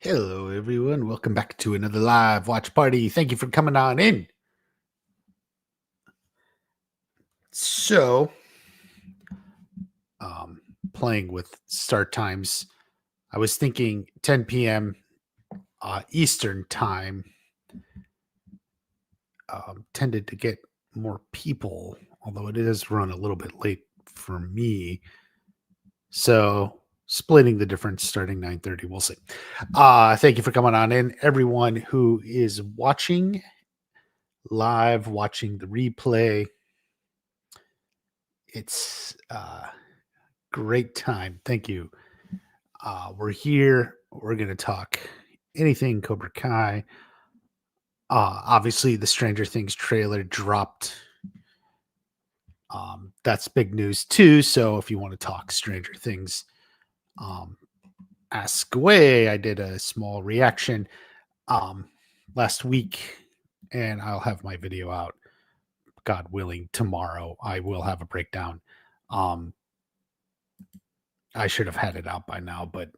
Hello, everyone. Welcome back to another live watch party. Thank you for coming on in. So, playing with start times, I was thinking 10 p.m. Eastern time tended to get more people, although it does run a little bit late for me. So, splitting the difference starting 9:30. We'll see. Thank you for coming on in, everyone who is watching live, watching the replay. It's great time. Thank you. We're here. We're going to talk anything Cobra Kai. Obviously, the Stranger Things trailer dropped. That's big news too. So if you want to talk Stranger Things, ask away. I did a small reaction last week, and I'll have my video out, God willing, tomorrow. I will have a breakdown. I should have had it out by now, but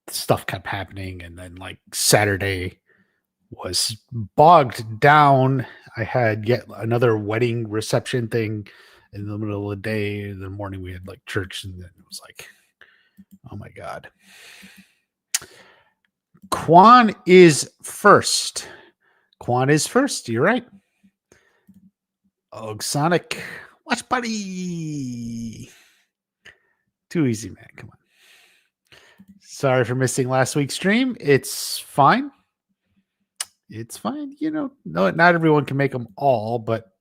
stuff kept happening, and then like Saturday was bogged down. I had yet another wedding reception thing in the middle of the day. In the morning we had like church, and then it was like, oh my god. Quan is first. Quan is first. You're right. Oh, Sonic, watch buddy. Too easy, man. Come on. Sorry for missing last week's stream. It's fine. It's fine. You know, no, not everyone can make them all, but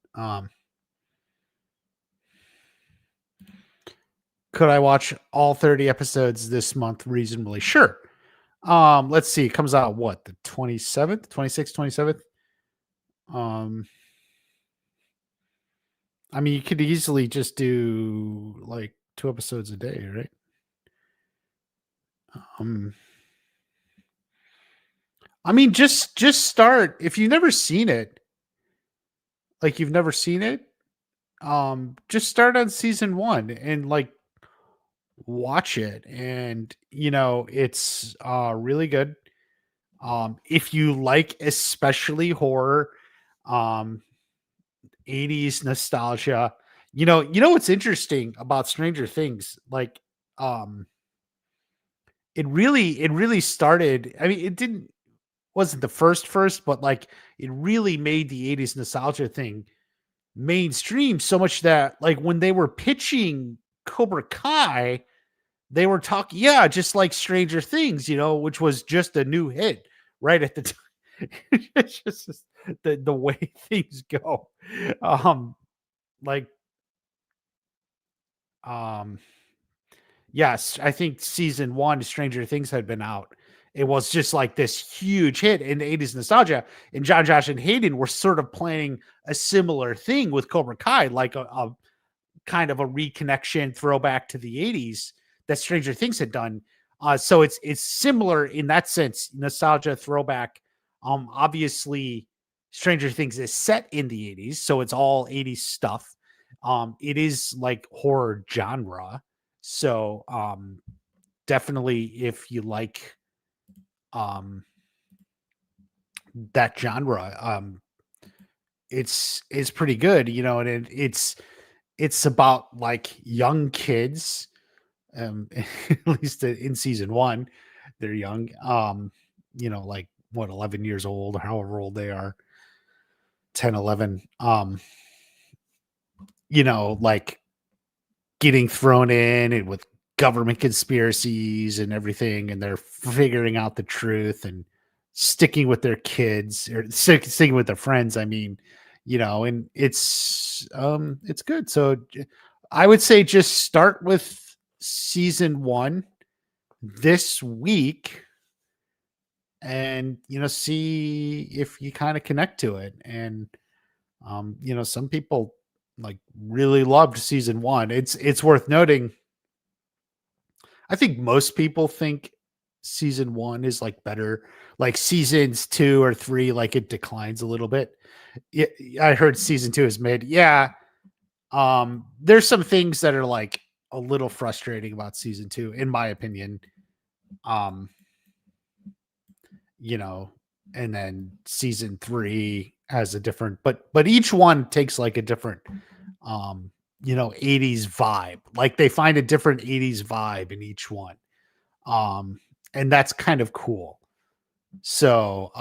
could I watch all 30 episodes this month reasonably? Sure. Let's see. It comes out what, the 27th, 26th, 27th? I mean, you could easily just do like 2 episodes a day, right? I mean, just start. If you've never seen it, like you've never seen it, just start on season 1 and like watch it. And you know, it's really good. If you like especially horror, 80s nostalgia, you know what's interesting about Stranger Things, like it really started. I mean, it didn't wasn't the first, but like it really made the 80s nostalgia thing mainstream so much that like when they were pitching Cobra Kai, they were talking, yeah, just like Stranger Things, you know, which was just a new hit right at the time. It's just the way things go. Like, um, yes, I think season 1, Stranger Things had been out. It was just like this huge hit in the 80s nostalgia. And John, Josh, and Hayden were sort of planning a similar thing with Cobra Kai, like a kind of a reconnection throwback to the 80s that Stranger Things had done. So it's similar in that sense, nostalgia throwback. Obviously, Stranger Things is set in the 80s, so it's all 80s stuff. It is like horror genre. So definitely if you like that genre, it's pretty good, you know, and it's about like young kids, at least in season 1, they're young, you know, like what, 11 years old or however old they are, 10, 11, you know, like getting thrown in and with government conspiracies and everything, and they're figuring out the truth and sticking with their kids or sticking with their friends, I mean, you know, and it's good. So I would say just start with season 1 this week and, you know, see if you kind of connect to it. And you know, some people like really loved season 1. It's worth noting, I think most people think season 1 is like better. Like seasons 2 or 3, like it declines a little bit. I heard season 2 is mid. Yeah. There's some things that are like a little frustrating about season 2, in my opinion. you know, and then season 3 has a different, but each one takes like a different, um, 80s vibe. Like they find a different 80s vibe in each one. Um, and that's kind of cool. So,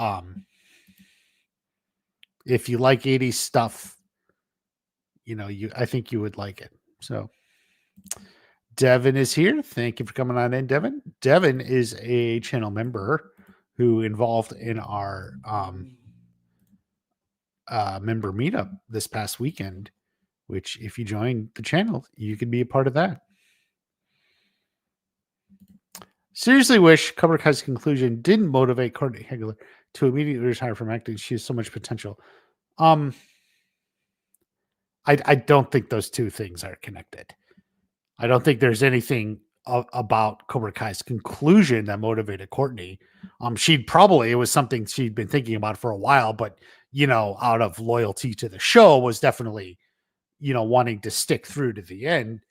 if you like 80s stuff, I think you would like it. So, Devin is here. Thank you for coming on in, Devin. Devin is a channel member who involved in our member meetup this past weekend, which if you join the channel, you could be a part of that. Seriously wish Cobra Kai's conclusion didn't motivate Courtney Hegler to immediately retire from acting. She has so much potential. I don't think those two things are connected. I don't think there's anything about Cobra Kai's conclusion that motivated Courtney. It was something she'd been thinking about for a while, but out of loyalty to the show, was definitely wanting to stick through to the end.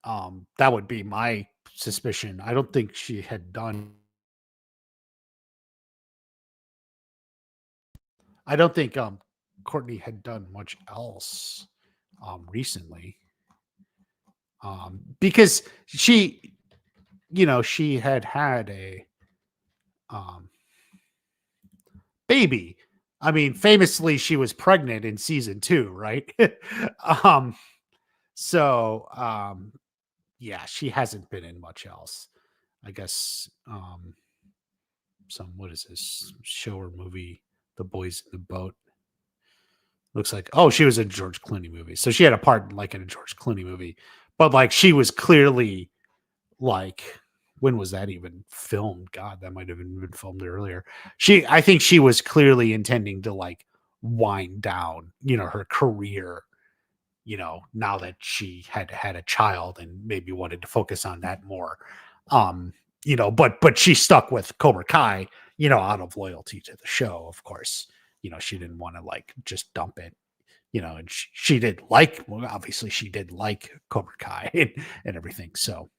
That would be my suspicion. I don't think she had done. I don't think Courtney had done much else recently. Because she had a baby. I mean, famously, she was pregnant in season 2, right? So yeah, she hasn't been in much else. I guess what is this show or movie? The Boys in the Boat. Looks like, she was in a George Clooney movie. So she had a part like in a George Clooney movie. But like she was clearly like, when was that even filmed? God, that might have been filmed earlier. I think she was clearly intending to like wind down, her career, now that she had had a child and maybe wanted to focus on that more. But she stuck with Cobra Kai, out of loyalty to the show, of course. She didn't want to like just dump it, and she did like, well, obviously she did like Cobra Kai and everything. So,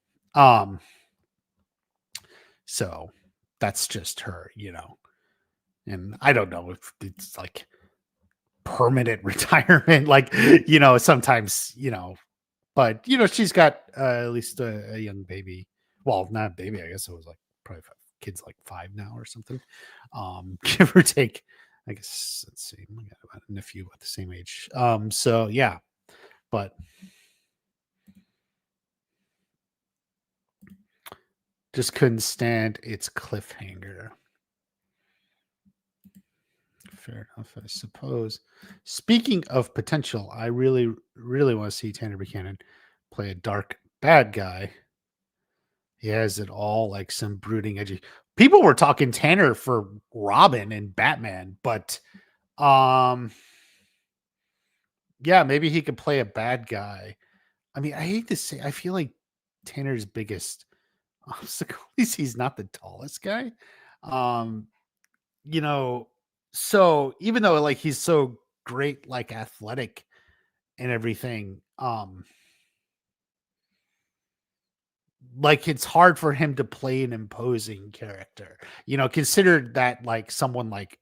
so that's just her, and I don't know if it's like permanent retirement, like, sometimes, but she's got at least a young baby. Well, not a baby, I guess it was like probably kids like 5 now or something. Give or take. I guess, let's see, I got about a nephew at the same age. So yeah, but just couldn't stand its cliffhanger. Fair enough, I suppose. Speaking of potential, I really, really want to see Tanner Buchanan play a dark bad guy. He has it all, like some brooding, edgy. People were talking Tanner for Robin and Batman, but yeah, maybe he could play a bad guy. I mean, I hate to say, I feel like Tanner's biggest obstacle is he's not the tallest guy. Um, so even though like he's so great, like athletic and everything, like it's hard for him to play an imposing character. Consider that like someone like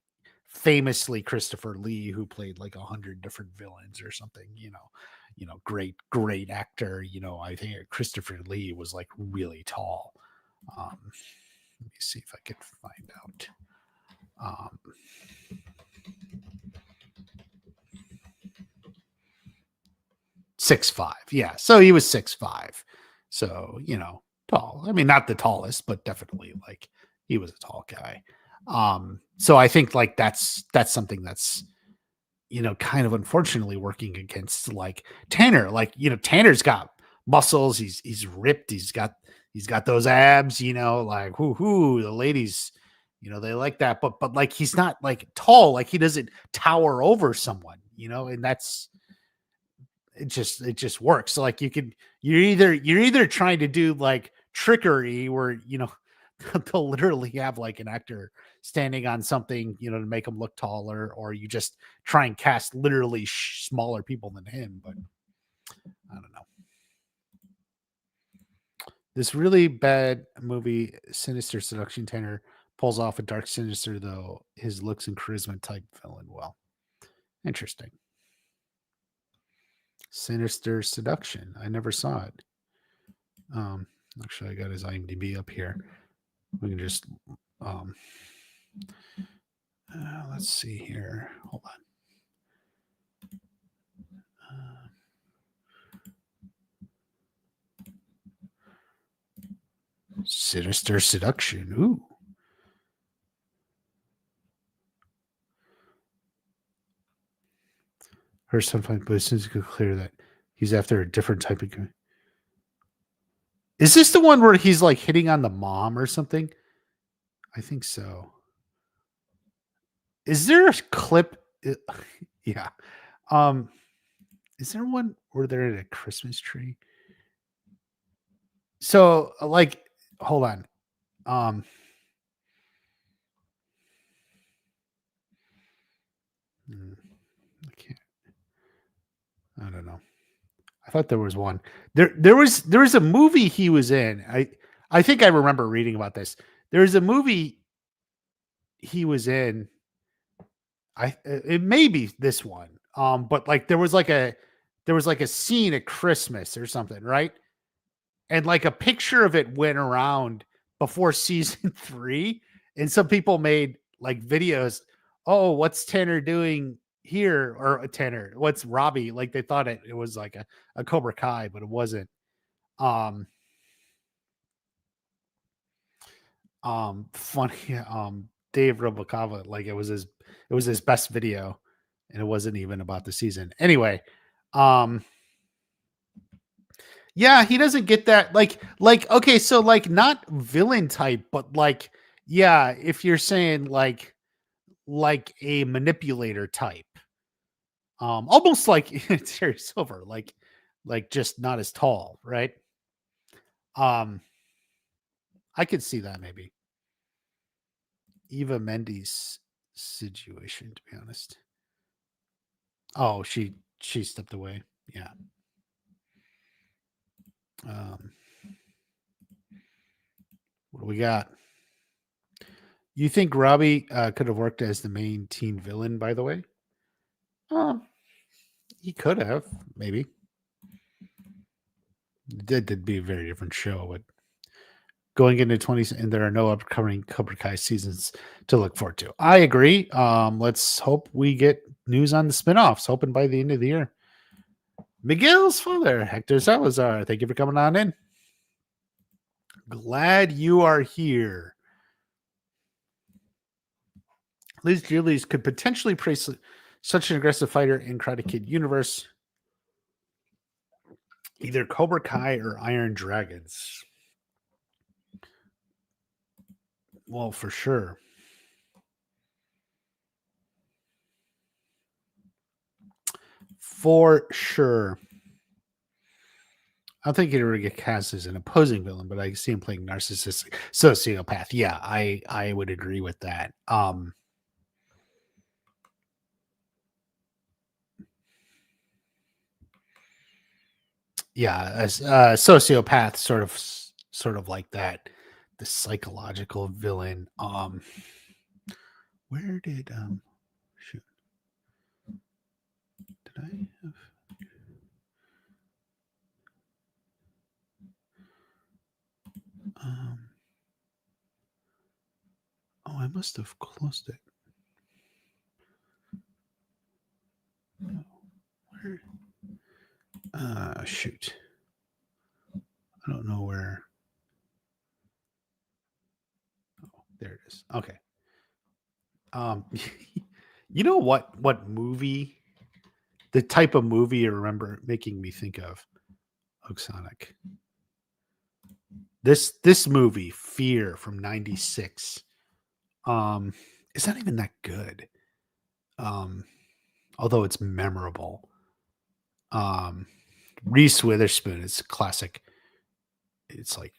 famously Christopher Lee, who played like 100 different villains or something, great actor. I think Christopher Lee was like really tall. Let me see if I can find out. 6'5". Yeah. So he was 6'5". So, tall. I mean, not the tallest, but definitely like he was a tall guy. So I think like that's something that's, kind of unfortunately working against like Tanner. Like, Tanner's got muscles, he's ripped, he's got those abs, like the ladies, they like that, but like he's not like tall, like he doesn't tower over someone, and that's it just works. So like you're either trying to do like trickery where they'll literally have like an actor standing on something to make him look taller, or you just try and cast literally smaller people than him. But I don't know. This really bad movie, Sinister Seduction, Tanner Pulls off a dark sinister, though his looks and charisma type villain well. Interesting. Sinister Seduction. I never saw it. Actually, I got his IMDb up here. We can just let's see here. Hold on. Sinister Seduction. Ooh. Her son finds, but as soon as it's clear that he's after a different type of. Is this the one where he's like hitting on the mom or something? I think so. Is there a clip? Yeah. Is there one where they're at a Christmas tree? So, like, hold on. I can't. I don't know. I thought there was one. There was a movie he was in. I think I remember reading about this. There was a movie he was in. It may be this one. But like there was like a scene at Christmas or something, right? And like a picture of it went around before season 3, and some people made like videos. Oh, what's Tanner doing here? Or Tanner, what's Robbie? Like they thought it was like a Cobra Kai, but it wasn't. Funny. Dave Robocava, like it was his best video, and it wasn't even about the season. Anyway, yeah, he doesn't get that. Like okay, so like not villain type, but like yeah, if you're saying like a manipulator type, almost like Terry Silver, like just not as tall, right? I could see that maybe. Eva Mendes situation, to be honest. Oh, she stepped away. Yeah. What do we got? You think Robbie could have worked as the main teen villain, by the way? He could have, maybe. That'd be a very different show, but going into 20, and there are no upcoming Cobra Kai seasons to look forward to. I agree. Let's hope we get news on the spinoffs, hoping by the end of the year. Miguel's father, Hector Salazar, thank you for coming on in. Glad you are here. Liz Julius could potentially praise such an aggressive fighter in Karate Kid universe. Either Cobra Kai or Iron Dragons. Well, for sure. For sure. I don't think he'd ever get cast as an opposing villain, but I can see him playing narcissistic sociopath. Yeah, I would agree with that. Yeah, as a sociopath, sort of like that, the psychological villain. Where did shoot? Did I have? Oh, I must have closed it. Where? Shoot. I don't know where. Oh, there it is. Okay. You know what movie? The type of movie you remember making me think of Oksonic. This movie, Fear from '96. It's not even that good. Although it's memorable. Reese Witherspoon is classic. It's like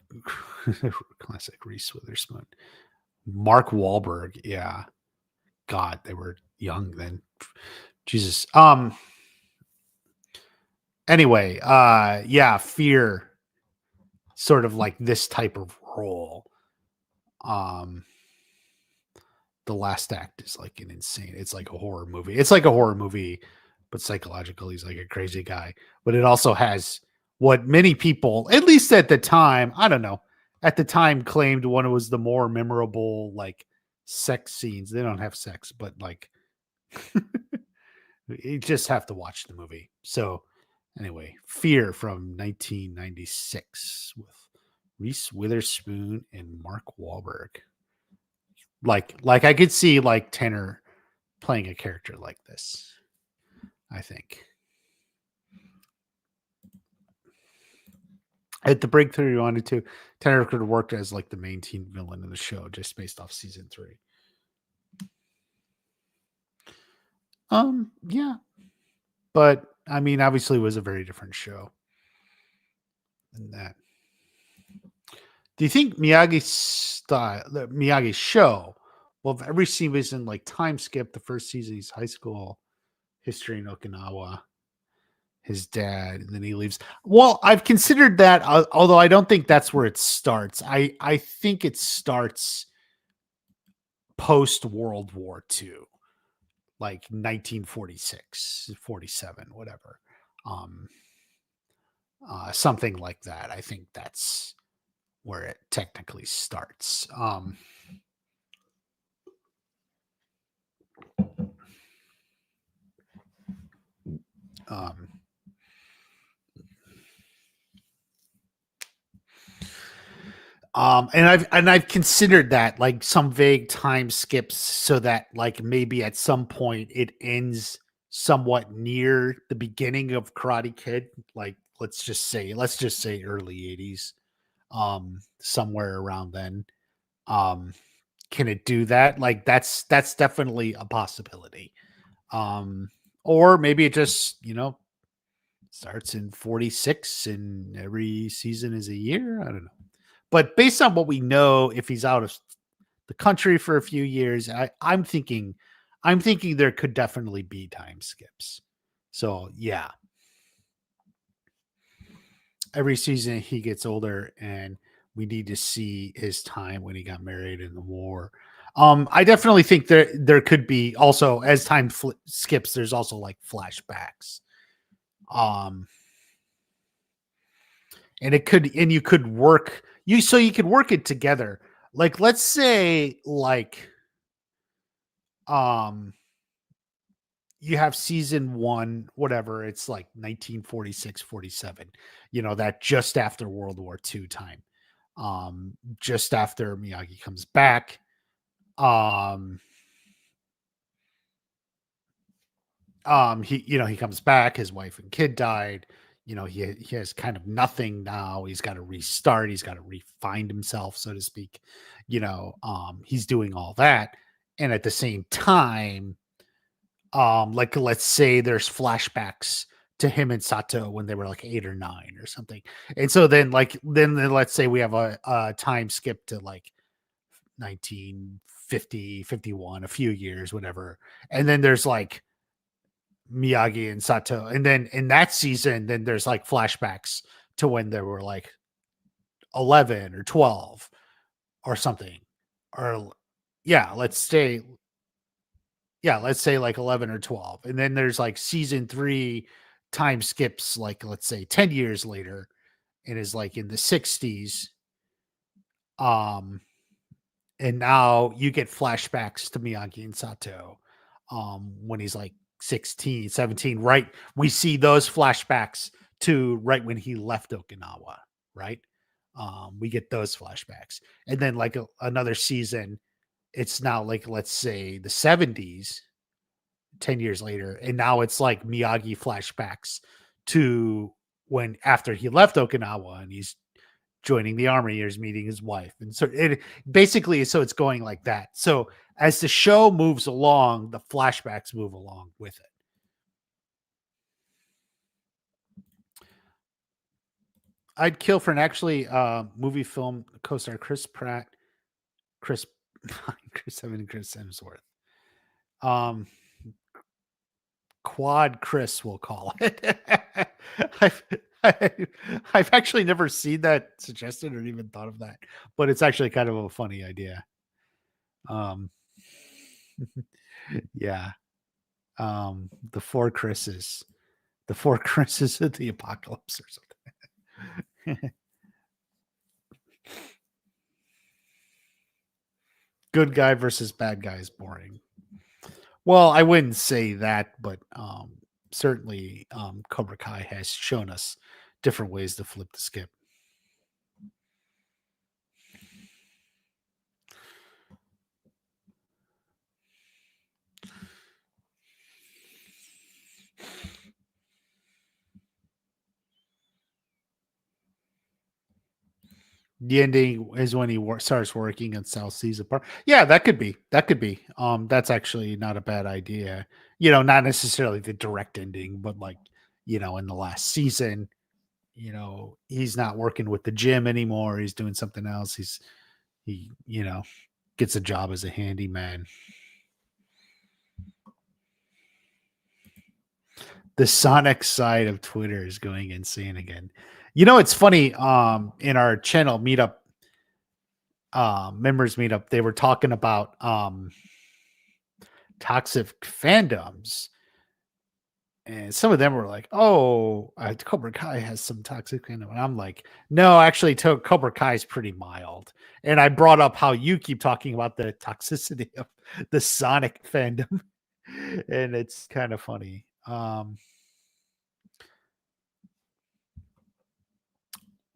classic Reese Witherspoon. Mark Wahlberg, yeah. God, they were young then. Jesus. Anyway, yeah, Fear, sort of like this type of role. the last act is like an insane. It's like a horror movie. It's like a horror movie, but psychological. He's like a crazy guy. But it also has what many people, at least at the time, I don't know, at the time claimed one was the more memorable like sex scenes. They don't have sex, but like you just have to watch the movie. So anyway, Fear from 1996 with Reese Witherspoon and Mark Wahlberg. Like I could see like Tanner playing a character like this, I think. At the breakthrough you wanted to, Tanner could have worked as like the main teen villain in the show just based off season 3. Yeah. But I mean, obviously it was a very different show than that. Do you think Miyagi's style, the Miyagi's show, well, if every scene was in like time skip, the first season he's high school, history in Okinawa, his dad, and then he leaves. Well, I've considered that, although I don't think that's where it starts. I think it starts post World War II, like 1946, 47, whatever. Um, Something like that. I think that's where it technically starts. Um, and I've considered that like some vague time skips so that like maybe at some point it ends somewhat near the beginning of Karate Kid, like let's just say early 80s, somewhere around then. Um can it do that? Like that's definitely a possibility. Um or maybe it just, starts in 46 and every season is a year. I don't know. But based on what we know, if he's out of the country for a few years, I'm thinking there could definitely be time skips. So yeah, every season he gets older, and we need to see his time when he got married in the war. I definitely think there could be also as time skips. There's also like flashbacks. Um, and you could work you could work it together, like let's say like um you have season 1, whatever, it's like 1946, 47, that just after World War II time, just after Miyagi comes back. um he comes back, his wife and kid died. He has kind of nothing now. He's got to restart, he's got to refind himself, so to speak. He's doing all that, and at the same time, like let's say there's flashbacks to him and Sato when they were like 8 or 9 or something. And so then let's say we have a time skip to like 1950, 51, a few years, whatever. And then there's like Miyagi and Sato. And then in that season, then there's like flashbacks to when they were like 11 or 12 or something. Or let's say like 11 or 12. And then there's like season 3 time skips, like let's say 10 years later, and is like in the 60s. Um, and now you get flashbacks to Miyagi and Sato when he's like 16, 17, right? We see those flashbacks to right when he left Okinawa, right? We get those flashbacks. And then like another season, it's now like let's say the 70s, 10 years later, and now it's like Miyagi flashbacks to when after he left Okinawa and he's joining the army, he's meeting his wife. And so it basically, so it's going like that. So as the show moves along, the flashbacks move along with it. I'd kill for an actually movie film co-star Chris Pratt, Chris Chris Evans, and Chris Hemsworth. Quad Chris, we'll call it. I've, I've actually never seen that suggested or even thought of that, but it's actually kind of a funny idea. Um, Yeah. The four Chris's. The four Chris's of the apocalypse or something. Good guy versus bad guy is boring. Well, I wouldn't say that, but certainly Cobra Kai has shown us different ways to flip the script. The ending is when he starts working in South Seas apart. Yeah, that could be. That could be. That's actually not a bad idea. Not necessarily the direct ending, but like, in the last season, he's not working with the gym anymore. He's doing something else. He gets a job as a handyman. The Sonic side of Twitter is going insane again. It's funny. In our channel meetup, members meetup, they were talking about toxic fandoms, and some of them were like, "Oh, Cobra Kai has some toxic fandom," and I'm like, "No, actually, Cobra Kai is pretty mild." And I brought up how you keep talking about the toxicity of the Sonic fandom, and it's kind of funny.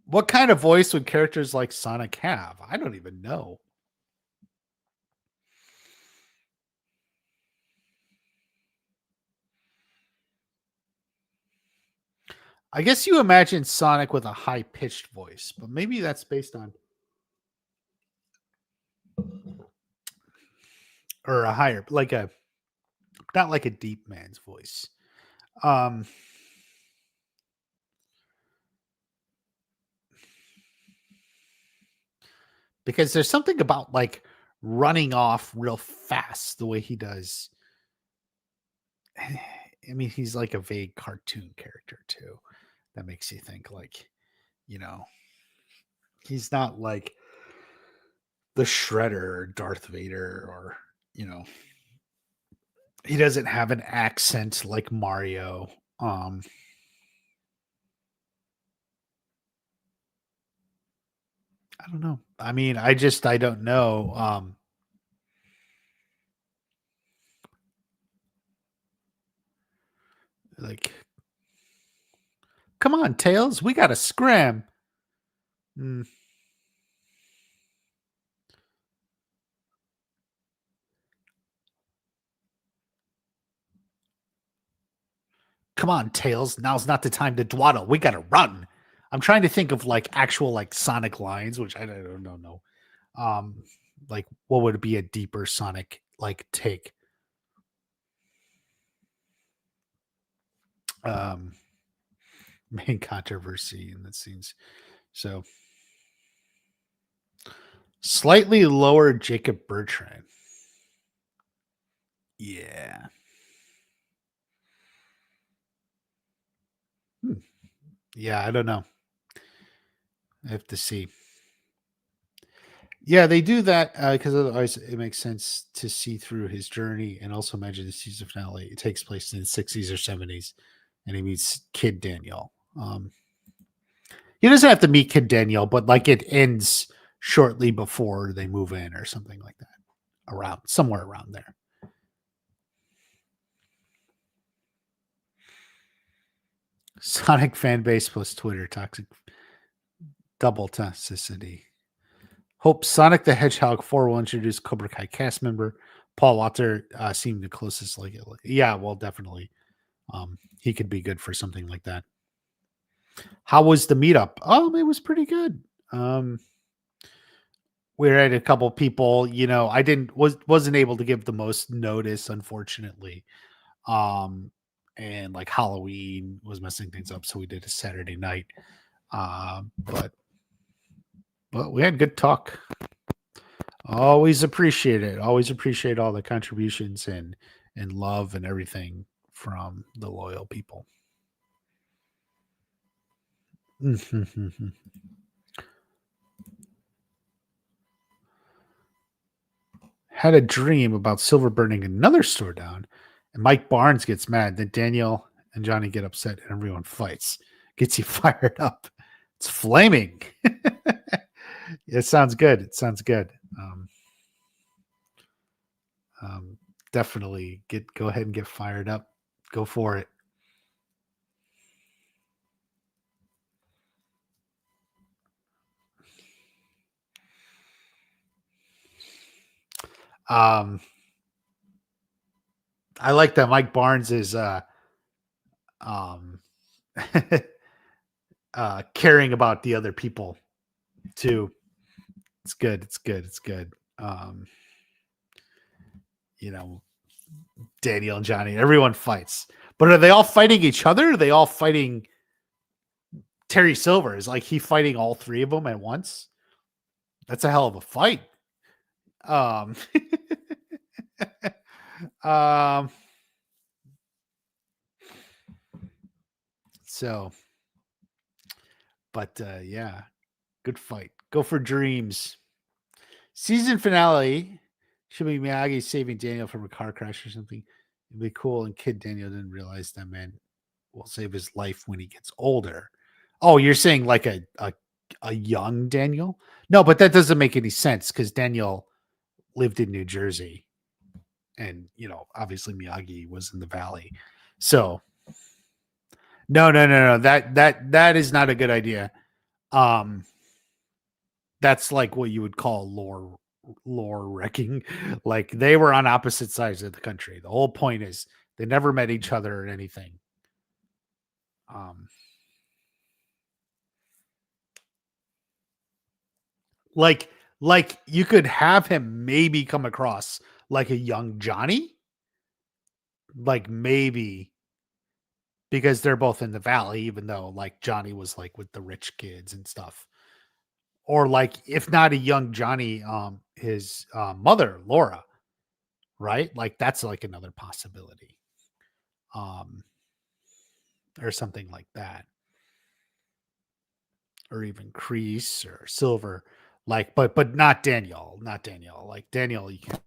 What kind of voice would characters like Sonic have? I don't even know. I guess you imagine Sonic with a high pitched voice, but maybe that's based on or a higher, like a not like a deep man's voice. Um, because there's something about like running off real fast the way he does. I mean, he's like a vague cartoon character too. That makes you think like, you know, he's not like the Shredder or Darth Vader or, you know, he doesn't have an accent like Mario. I don't know. I mean, I don't know. Like, come on, Tails, we got to scram. Mm, come on, Tails, now's not the time to dwaddle. We got to run. I'm trying to think of like actual like Sonic lines, which I don't know. Um, like what would be a deeper Sonic like take? Um, main controversy in the scenes. So slightly lower Jacob Bertrand. Yeah. Hmm. Yeah, I don't know. I have to see. Yeah, they do that because otherwise it makes sense to see through his journey. And also imagine the season finale. It takes place in the 60s or 70s, and he meets Kid Daniel. He doesn't have to meet Kid Daniel, but like it ends shortly before they move in or something like that, around somewhere around there. Sonic fan base plus Twitter toxic double toxicity. Hope Sonic the Hedgehog 4 will introduce Cobra Kai cast member. Paul Walter seemed the closest. Like, yeah, well, definitely. He could be good for something like that. How was the meetup? It was pretty good. We had a couple people. I wasn't able to give the most notice, unfortunately. Um, and like Halloween was messing things up, so we did a Saturday night. But we had good talk. Always appreciate it. Always appreciate all the contributions and love and everything from the loyal people. had a dream about Silver burning another store down, and Mike Barnes gets mad. Then Daniel and Johnny get upset, and everyone fights. Gets you fired up. It's flaming. It sounds good. It sounds good. Definitely go ahead and get fired up. Go for it. I like that Mike Barnes is um caring about the other people too. It's good. It's good. It's good. You know, Daniel and Johnny, everyone fights. But are they all fighting each other? Or are they all fighting Terry Silver? Is like he fighting all three of them at once? That's a hell of a fight. Um so but yeah, good fight. Go for dreams. Season finale should be Miyagi saving Daniel from a car crash or something. It'd be cool. And kid Daniel didn't realize that man will save his life when he gets older. Oh, you're saying like a young Daniel? No, but that doesn't make any sense because Daniel lived in New Jersey, and obviously Miyagi was in the Valley. So no. That is not a good idea. That's like what you would call lore wrecking. Like they were on opposite sides of the country. The whole point is they never met each other or anything. Like you could have him maybe come across like a young Johnny, like maybe because they're both in the Valley, even though like Johnny was like with the rich kids and stuff. Or like if not a young Johnny, his mother Laura, right? Like that's like another possibility, or something like that, or even Crease or Silver, like but not Daniel, Like Daniel, you can't.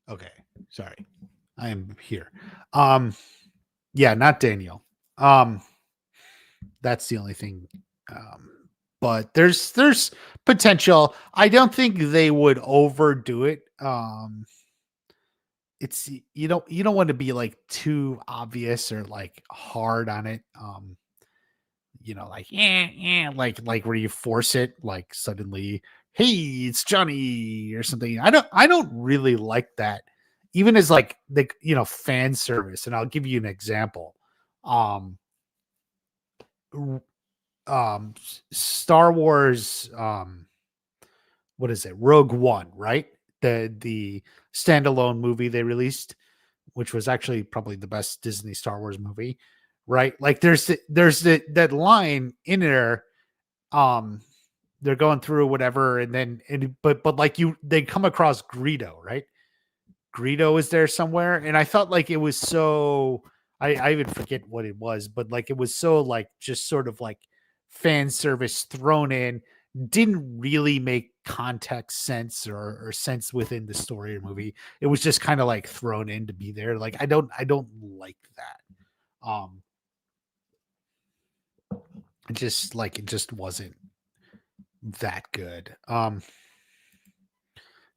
Okay, sorry, I am here. Yeah, not Daniel. That's the only thing. But there's potential. I don't think they would overdo it. It's you don't want to be like too obvious or like hard on it. Like like where you force it, like suddenly, hey, it's Johnny or something. I don't really like that, even as like the fan service. And I'll give you an example. Um, Star Wars, what is it? Rogue One, right? The standalone movie they released, which was actually probably the best Disney Star Wars movie, right? Like there's that line in there. Um, they're going through whatever, and then but like they come across Greedo, right? Greedo is there somewhere, and I felt like it was so. I even forget what it was, but like it was so like just sort of like fan service thrown in, didn't really make context sense or sense within the story or movie. It was just kind of like thrown in to be there. Like I don't like that. It just wasn't that good.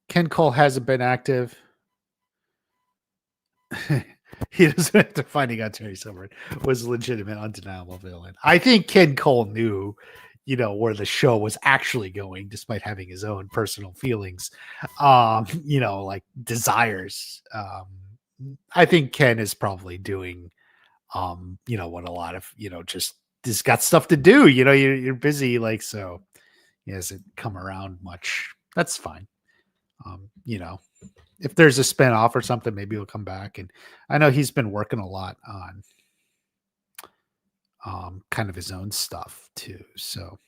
Ken Cole hasn't been active. He doesn't have to finding out Terry Silver was a legitimate, undeniable villain. I think Ken Cole knew, where the show was actually going, despite having his own personal feelings, like desires. I think Ken is probably doing, what a lot of, just got stuff to do. You're busy, like so. He hasn't come around much. That's fine. You know, if there's a spinoff or something, maybe he'll come back. And I know he's been working a lot on kind of his own stuff too. So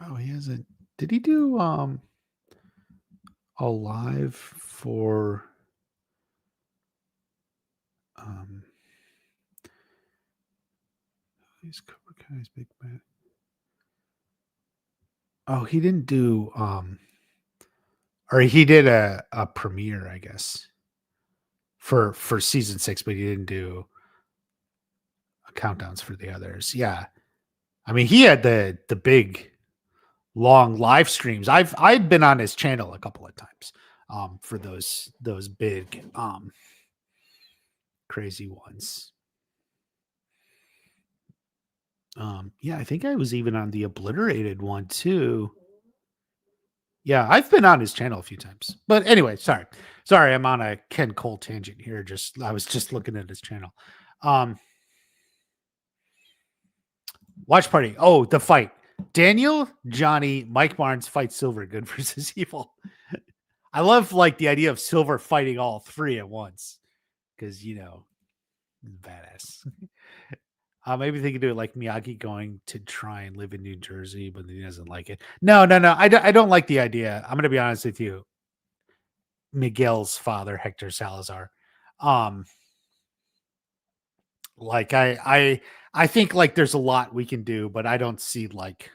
oh, he hasn't. Did he do a live for um he's Cobra Kai's big man? Oh, he didn't do or he did a premiere, I guess, for season 6, but he didn't do countdowns for the others. Yeah. I mean, he had the big long live streams. I've been on his channel a couple of times for those big crazy ones. Yeah, I think I was even on the obliterated one too. Yeah, I've been on his channel a few times. But anyway, sorry. I'm on a Ken Cole tangent here. I was just looking at his channel. Watch party. Oh, the fight. Daniel, Johnny, Mike Barnes fight Silver, good versus evil. I love like the idea of Silver fighting all three at once. Because badass. Maybe they could do it like Miyagi going to try and live in New Jersey, but he doesn't like it. No. I don't like the idea. I'm going to be honest with you. Miguel's father, Hector Salazar. Like I think like there's a lot we can do, but I don't see like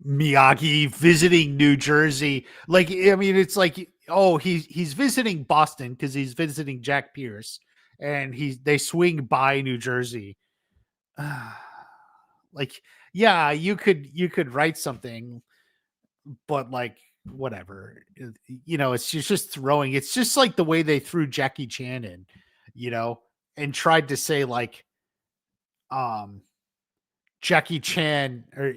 Miyagi visiting New Jersey. Like, I mean, it's like, oh, he's visiting Boston because he's visiting Jack Pierce, and they swing by New Jersey. Like, yeah, you could write something, but like whatever, it's just throwing. It's just like the way they threw Jackie Chan in, and tried to say like, Jackie Chan or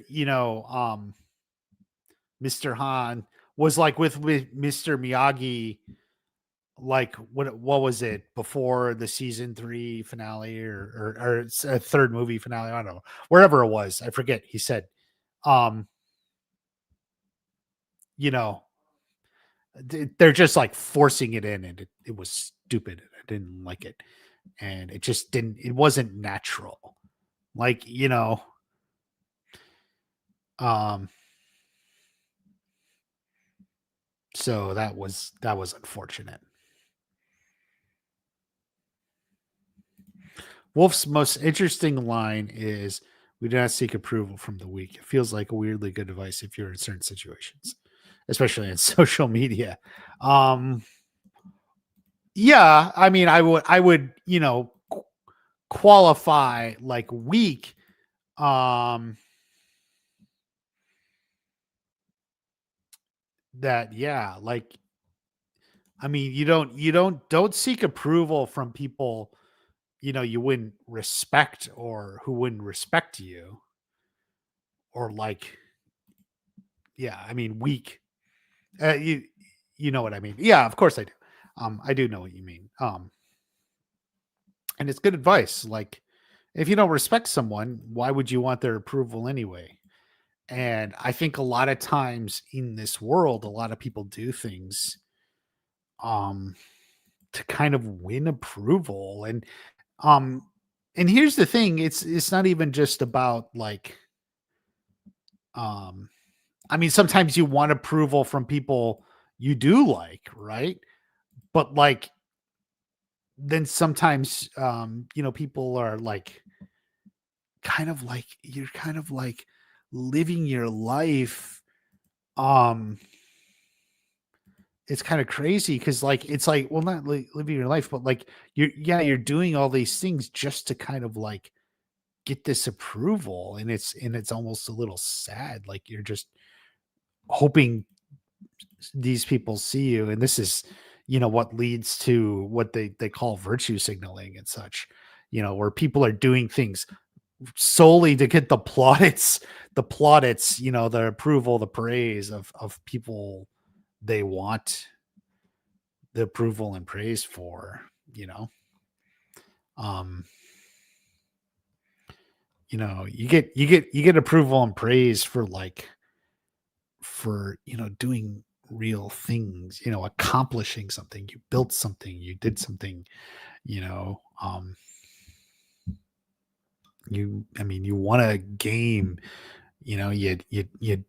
Mr. Han was like with Mr. Miyagi, like what was it before the season 3 finale or it's a third movie finale? I don't know, wherever it was, I forget. He said, um, they're just like forcing it in, and it was stupid. I didn't like it, and it wasn't natural. Like, so that was unfortunate. Wolf's most interesting line is, "We do not seek approval from the weak. It feels like a weirdly good advice if you're in certain situations, especially in social media." Yeah, I mean, I would, qualify like weak. That, yeah, like, I mean, you don't seek approval from people you wouldn't respect or who wouldn't respect you, or like, yeah, I mean, weak. You know what I mean? Yeah, of course I do. I do know what you mean. And it's good advice. Like, if you don't respect someone, why would you want their approval anyway? And I think a lot of times in this world, a lot of people do things um to kind of win approval. Um and here's the thing, it's not even just about like, um I mean, sometimes you want approval from people you do like, right? But like, then sometimes people are like, kind of like, you're kind of like living your life. um it's kind of crazy because like, it's like, well, not like living your life, but like, you're doing all these things just to kind of like get this approval, and it's almost a little sad. Like, you're just hoping these people see you, and this is what leads to what they call virtue signaling and such, where people are doing things solely to get the plaudits, the approval, the praise of people they want. the approval and praise for, um, you get approval and praise for doing real things, accomplishing something, you built something, you did something, you know, um, you won a game, you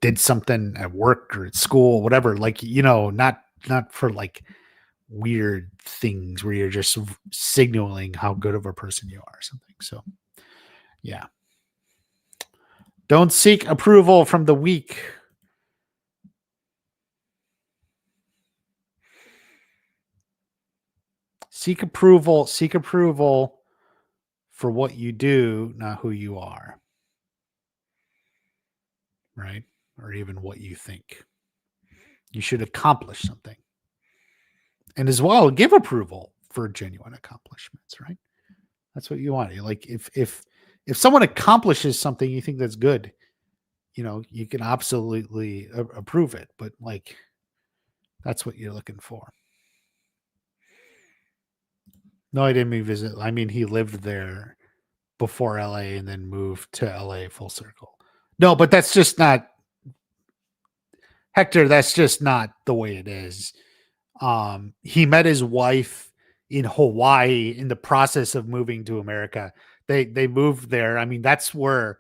did something at work or at school, whatever, not for weird things where you're just signaling how good of a person you are or something. So yeah. Don't seek approval from the weak. Seek approval for what you do, not who you are. Right? Or even what you think. You should accomplish something. And as well, give approval for genuine accomplishments, right? That's what you want. Like if someone accomplishes something you think that's good, you can absolutely approve it, but that's what you're looking for. No, I didn't mean visit. I mean, he lived there before LA and then moved to LA full circle. No, but that's just not Hector. That's just not the way it is. He met his wife in Hawaii in the process of moving to America. They moved there. I mean, that's where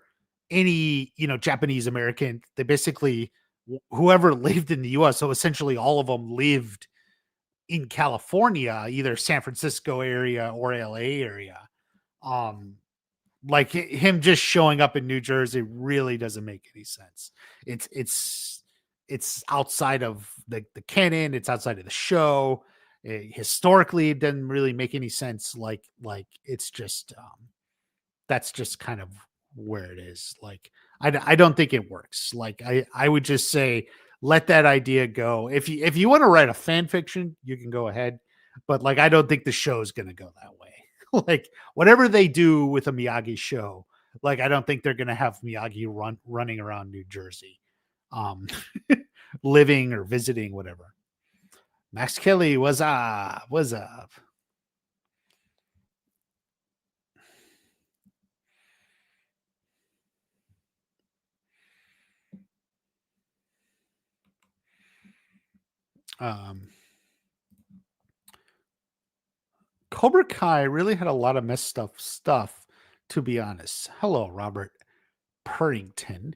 any, Japanese American, they basically whoever lived in the US, so essentially all of them lived in California, either San Francisco area or LA area. Like him just showing up in New Jersey really doesn't make any sense. It's outside of the canon. It's outside of the show. Historically, it doesn't really make any sense. Like it's just that's just kind of where it is. Like I don't think it works. Like I would just say let that idea go. If you want to write a fan fiction, you can go ahead. But I don't think the show is going to go that way. Like whatever they do with a Miyagi show, I don't think they're going to have Miyagi running around New Jersey, living or visiting, whatever. Max Kelly, what's up? What's up? Cobra Kai really had a lot of messed up stuff, to be honest. Hello, Robert Purrington.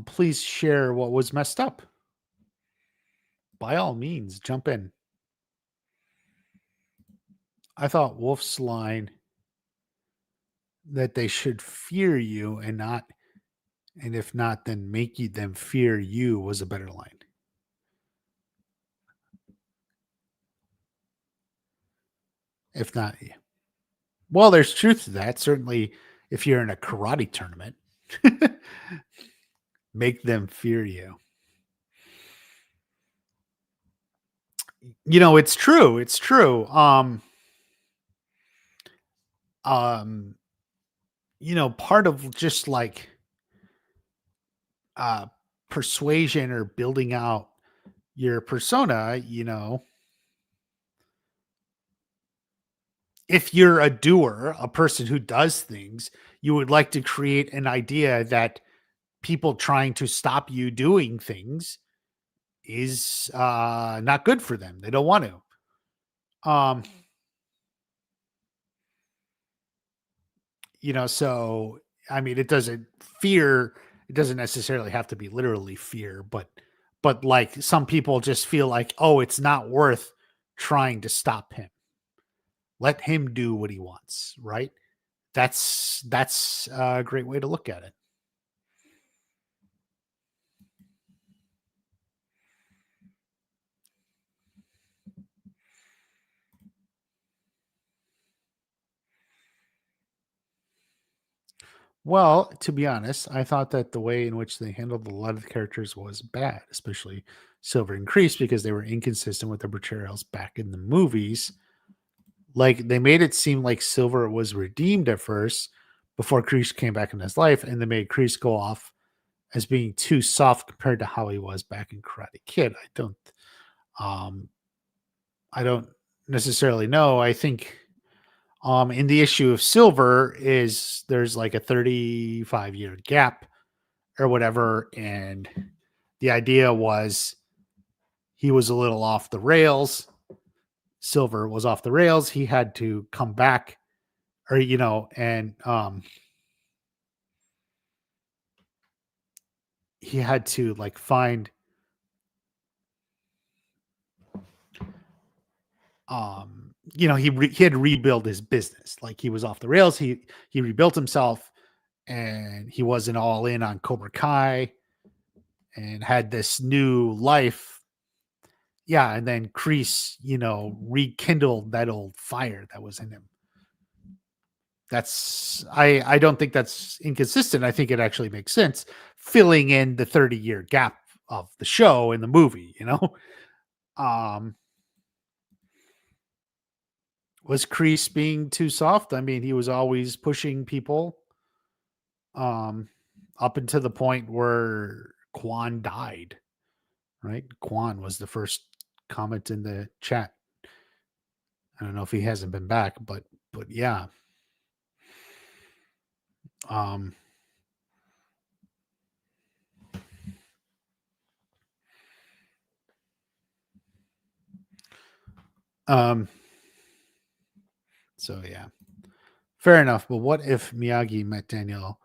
Please share what was messed up. By all means, jump in. I thought Wolf's line that they should fear you and if not, then make them fear you was a better line. If not, well, there's truth to that. Certainly, if you're in a karate tournament, make them fear you. It's true. It's true. Part of just persuasion or building out your persona, if you're a doer, a person who does things, you would like to create an idea that people trying to stop you doing things is not good for them. They don't want to. So I mean, it doesn't necessarily have to be literally fear, but some people just feel like, oh, it's not worth trying to stop him. Let him do what he wants, right? That's a great way to look at it. Well, to be honest, I thought that the way in which they handled a lot of the characters was bad, especially Silver and Kreese, because they were inconsistent with their portrayals back in the movies. They made it seem like Silver was redeemed at first before Kreese came back in his life, and they made Kreese go off as being too soft compared to how he was back in Karate Kid. I don't I don't necessarily know. I think in the issue of Silver is there's like a 35-year gap or whatever, and the idea was he was a little off the rails. Silver was off the rails. He had to come back, or and he had to like find he had to rebuild his business. Like he was off the rails. He rebuilt himself, and he wasn't all in on Cobra Kai, and had this new life. Yeah, and then Kreese, rekindled that old fire that was in him. That's I don't think that's inconsistent. I think it actually makes sense, filling in the 30-year gap of the show in the movie. Um, was Kreese being too soft? I mean, he was always pushing people, um, up until the point where Quan died. Right, Quan was the first comment in the chat. I don't know if he hasn't been back, but yeah. Um, um, so yeah, fair enough. But what if Miyagi met Daniel?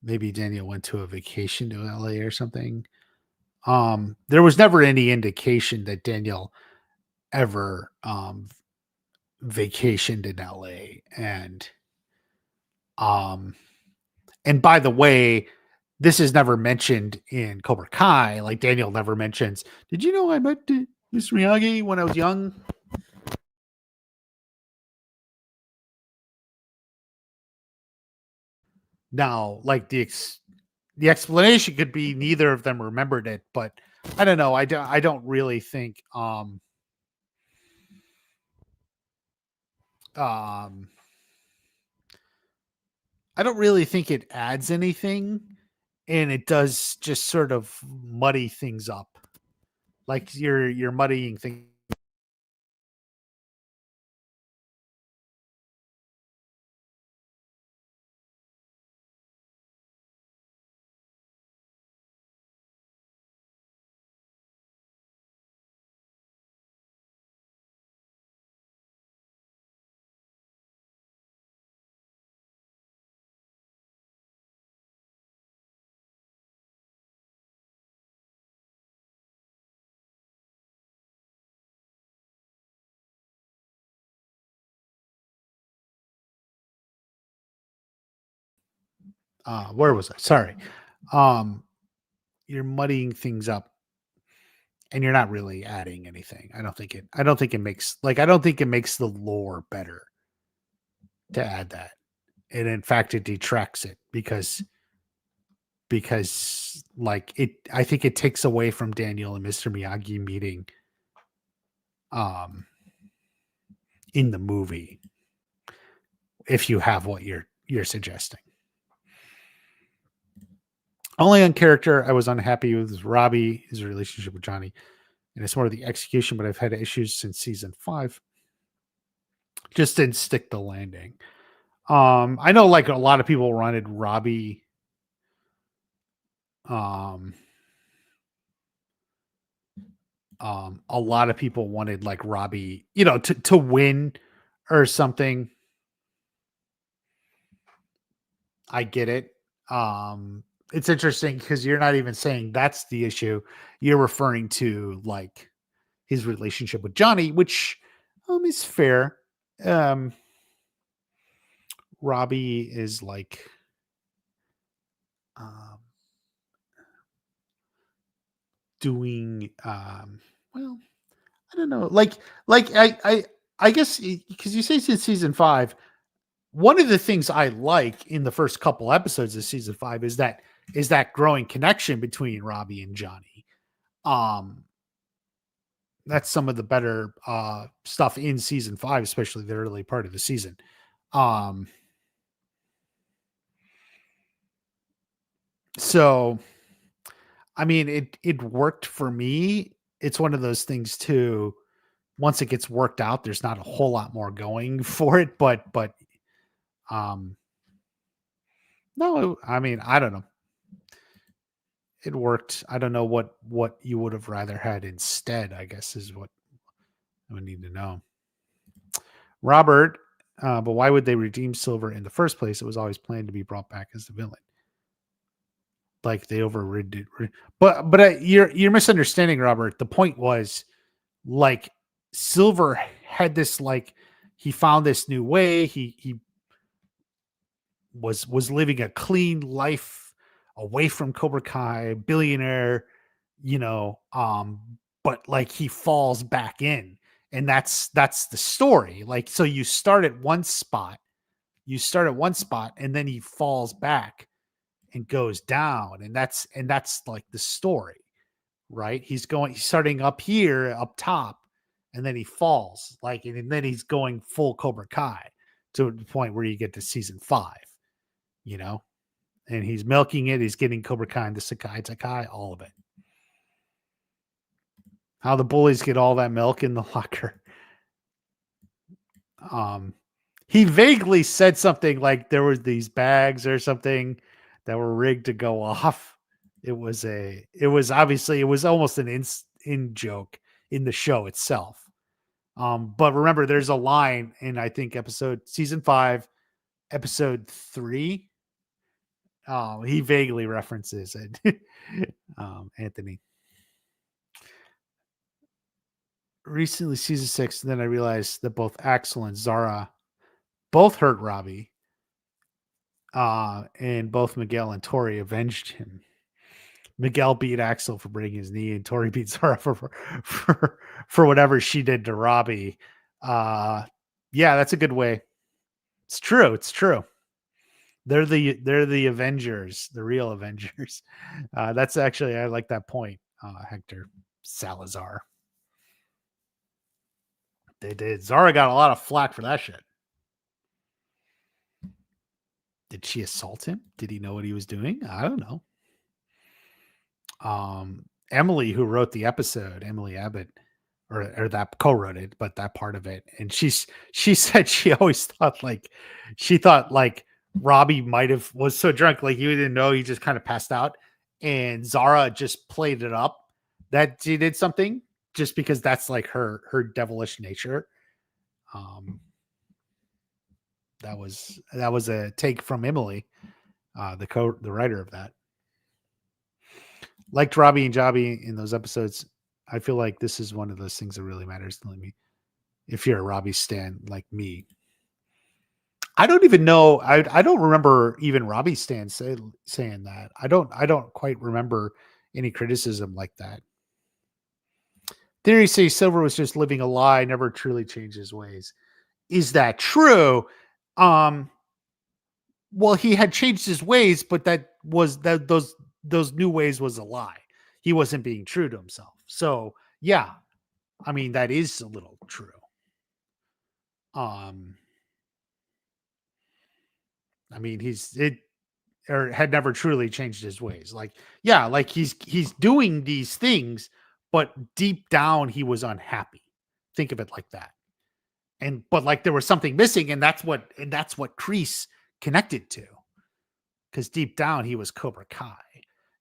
Maybe Daniel went to a vacation to LA or something. There was never any indication that Daniel ever vacationed in LA. Um and by the way, this is never mentioned in Cobra Kai. Like Daniel never mentions, did you know I met Mr. Miyagi when I was young? Now, like the explanation could be neither of them remembered it, but I don't know. I don't really think um I don't really think it adds anything, and it does just sort of muddy things up. Like you're muddying things. Where was I? Sorry. Um, you're muddying things up, and you're not really adding anything. I don't think it makes like I don't think it makes the lore better to add that. And in fact it detracts it because like it I think it takes away from Daniel and Mr. Miyagi meeting um in the movie, if you have what you're suggesting. Only on character I was unhappy with Robbie, his relationship with Johnny, and it's more of the execution, but I've had issues since season 5. Just didn't stick the landing. I know like a lot of people wanted Robbie um a lot of people wanted like Robbie, to win or something. I get it. It's interesting because you're not even saying that's the issue. You're referring to like his relationship with Johnny, which is fair. Um, Robbie is like um, doing well. I don't know. I guess because you say since season 5, one of the things I like in the first couple episodes of season 5 is that growing connection between Robbie and Johnny. Um, that's some of the better stuff in season 5, especially the early part of the season. Um, so I mean, it worked for me. It's one of those things too. once it gets worked out, there's not a whole lot more going for it. But no, I mean, I don't know. It worked. I don't know what you would have rather had instead, I guess is what I would need to know. Robert, but why would they redeem Silver in the first place? It was always planned to be brought back as the villain. Like they overrid it. But you're misunderstanding, Robert. The point was like Silver had this like he found this new way. He was living a clean life away from Cobra Kai, billionaire, but like he falls back in. And that's the story. Like, so you start at one spot, and then he falls back and goes down. And that's like the story, right? He's starting up here, up top, and then he falls like, and then he's going full Cobra Kai to the point where you get to season 5, and he's milking it. He's getting Cobra Kai and the Sakai, all of it. How the bullies get all that milk in the locker. He vaguely said something like there was these bags or something that were rigged to go off. It was almost an in joke in the show itself. But remember, there's a line in, I think, season 5, episode 3. He vaguely references it. Anthony. Recently, season 6, and then I realized that both Axel and Zara both hurt Robbie. And both Miguel and Tori avenged him. Miguel beat Axel for breaking his knee, and Tori beat Zara for whatever she did to Robbie. Yeah, that's a good way. It's true. They're the Avengers, the real Avengers. That's actually, I like that point, Hector Salazar. They did. Zara got a lot of flack for that shit. Did she assault him? Did he know what he was doing? I don't know. Emily, who wrote the episode, Emily Abbott, or that co-wrote it, but that part of it, and she said she always thought like Robbie was so drunk, like he didn't know, he just kind of passed out, and Zara just played it up that she did something just because that's like her devilish nature. That was a take from Emily, the writer of that. Liked Robbie and Jobby in those episodes. I feel like this is one of those things that really matters to me. If you're a Robbie stan like me, I don't even know. I don't remember even Robbie stan saying that. I don't quite remember any criticism like that. Theory says Silver was just living a lie, never truly changed his ways. Is that true? Well, he had changed his ways, but those new ways was a lie. He wasn't being true to himself. So yeah, I mean, that is a little true. I mean, had never truly changed his ways. Like, yeah, like he's doing these things, but deep down he was unhappy. Think of it like that. But like there was something missing, and that's what Kreese connected to. Because deep down he was Cobra Kai.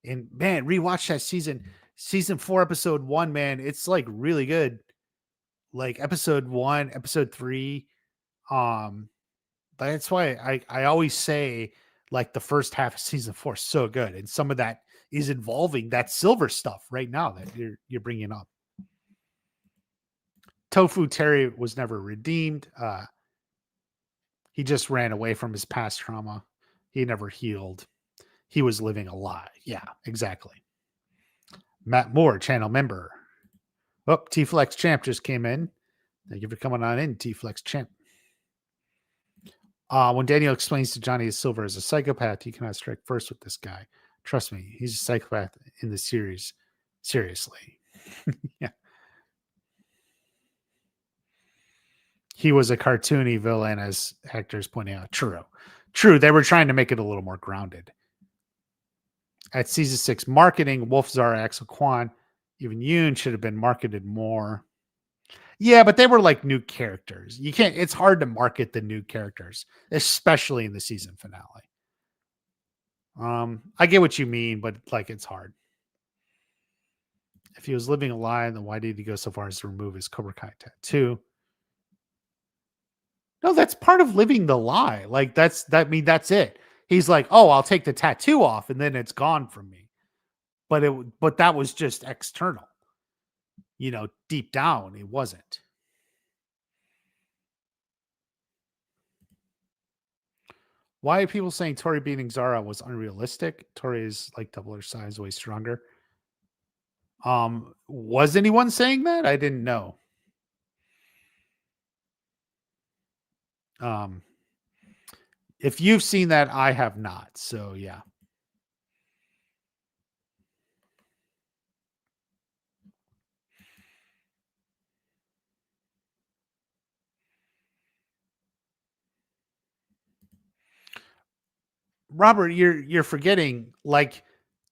And man, rewatch that season 4, episode 1, man. It's like really good. Like episode 1, episode 3. That's why I always say like the first half of season 4 is so good. And some of that is involving that Silver stuff right now that you're bringing up. Tofu Terry was never redeemed. He just ran away from his past trauma. He never healed. He was living a lie. Yeah, exactly. Matt Moore, channel member. Oh, T-Flex Champ just came in. Thank you for coming on in, T-Flex Champ. When Daniel explains to Johnny Silver as a psychopath, you cannot strike first with this guy. Trust me, he's a psychopath in the series. Seriously. Yeah. He was a cartoony villain, as Hector's pointing out. True. They were trying to make it a little more grounded. At season 6 marketing, Wolf, Zara, Axel Kwan, even Yoon should have been marketed more. Yeah, but they were like new characters. You can't. It's hard to market the new characters, especially in the season finale. I get what you mean, but like it's hard. If he was living a lie, then why did he go so far as to remove his Cobra Kai tattoo? No, that's part of living the lie. Like that's it. He's like, "Oh, I'll take the tattoo off and then it's gone from me." But that was just external. Deep down it wasn't. Why are people saying Tori beating Zara was unrealistic? Tori is like double her size, way stronger. Was anyone saying that? I didn't know. Um, if you've seen that, I have not. So yeah. Robert, you're forgetting, like,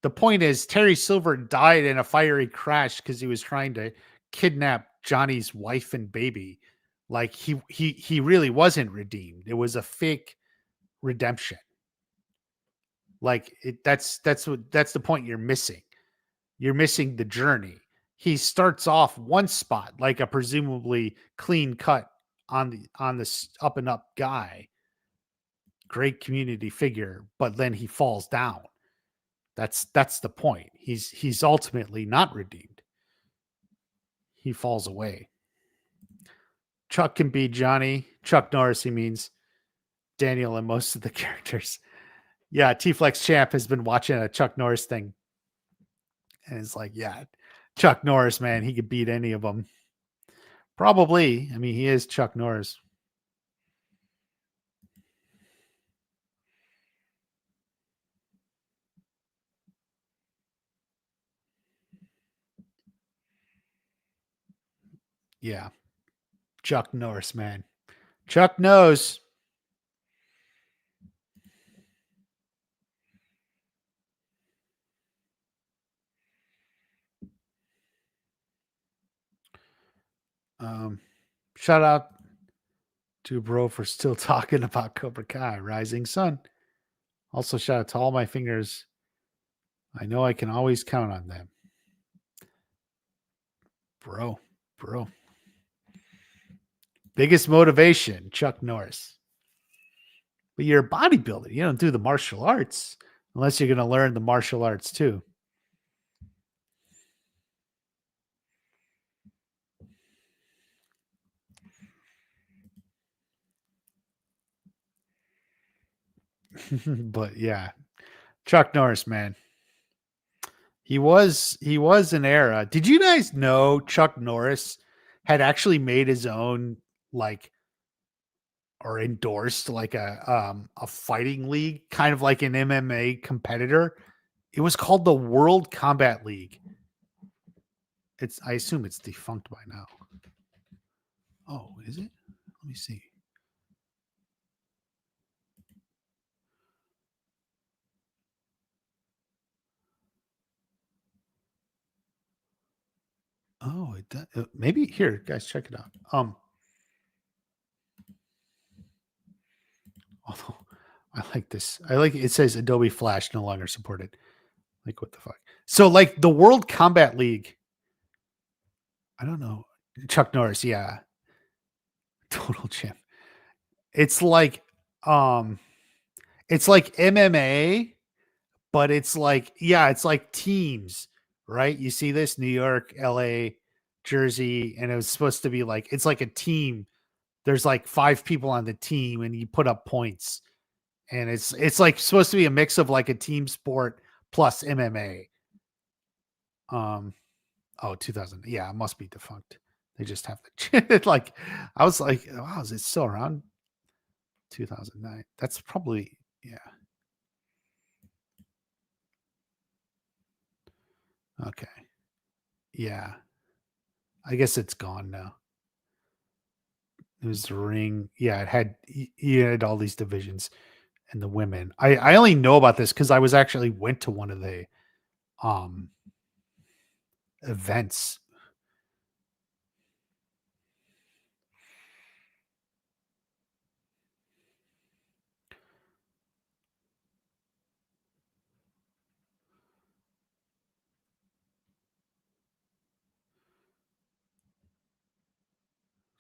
the point is Terry Silver died in a fiery crash because he was trying to kidnap Johnny's wife and baby. Like he really wasn't redeemed. It was a fake redemption. Like that's the point you're missing. You're missing the journey. He starts off one spot, like a presumably clean cut on this up and up guy, great community figure, but then he falls down. That's the point. He's ultimately not redeemed. He falls away. Chuck can be Johnny. Chuck Norris, he means Daniel and most of the characters. Yeah, T Flex Champ has been watching a Chuck Norris thing. And it's like, yeah, Chuck Norris, man, he could beat any of them. Probably. I mean, he is Chuck Norris. Yeah. Chuck Norris, man. Chuck knows. Shout out to bro for still talking about Cobra Kai, Rising Sun. Also, shout out to all my fingers. I know I can always count on them. Bro. Biggest motivation, Chuck Norris. But you're a bodybuilder. You don't do the martial arts unless you're going to learn the martial arts too. But yeah, Chuck Norris, man. He was an era. Did you guys know Chuck Norris had actually made his own, like, or endorsed like a fighting league, kind of like an MMA competitor? It was called the World Combat League. I assume it's defunct by now. Oh, is it? Let me see. Oh, it does. Maybe here, guys, check it out. Although I like this. I like it says Adobe Flash no longer supported. Like, what the fuck? So, like, the World Combat League. I don't know. Chuck Norris, yeah. Total champ. It's like MMA, but it's like, yeah, it's like teams, right? You see this New York, LA, Jersey, and it was supposed to be like, it's like a team. There's like 5 people on the team and you put up points. And it's like supposed to be a mix of like a team sport plus MMA. 2000. Yeah, it must be defunct. They just have to like, I was like, wow, is it still around? 2009. That's probably, yeah. Okay. Yeah. I guess it's gone now. It was the ring. Yeah, it had you had all these divisions and the women. I only know about this because I was actually went to one of the um events.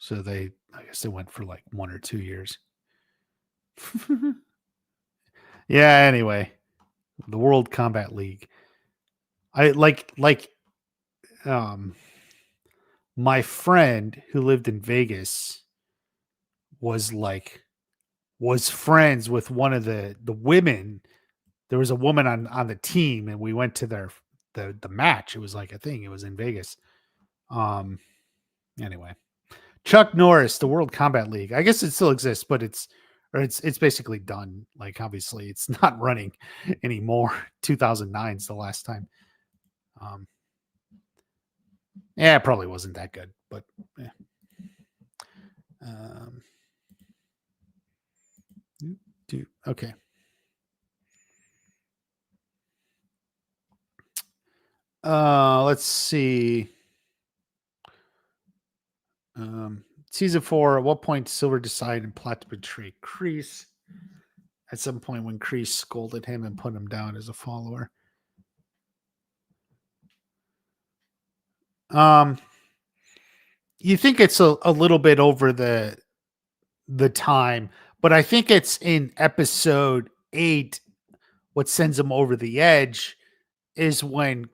So I guess they went for like 1 or 2 years. Yeah, anyway, the World Combat League. I um my friend who lived in Vegas was like was friends with one of the women. There was a woman on the team, and we went to the match. It was like a thing. It was in Vegas. Um anyway. Chuck Norris, the World Combat League. I guess it still exists, but it's basically done. Like obviously it's not running anymore. 2009 is the last time. Um yeah, it probably wasn't that good, but yeah. Um okay. Let's see. Season 4, at what point Silver decided and plot to betray Kreese? At some point when Kreese scolded him and put him down as a follower. You think it's a little bit over the time, but I think it's in episode 8. What sends him over the edge is when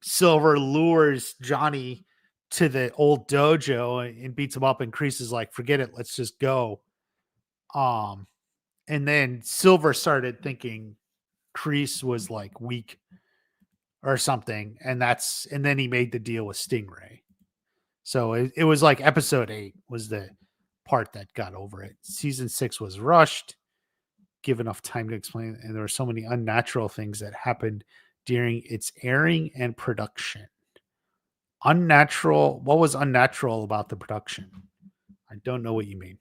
Silver lures Johnny to the old dojo and beats him up, and Kreese is like, forget it, let's just go. And then Silver started thinking Kreese was like weak or something, and then he made the deal with Stingray. So it was like episode 8 was the part that got over it. Season 6 was rushed, give enough time to explain, and there were so many unnatural things that happened during its airing and production. Unnatural. What was unnatural about the production? I don't know what you mean.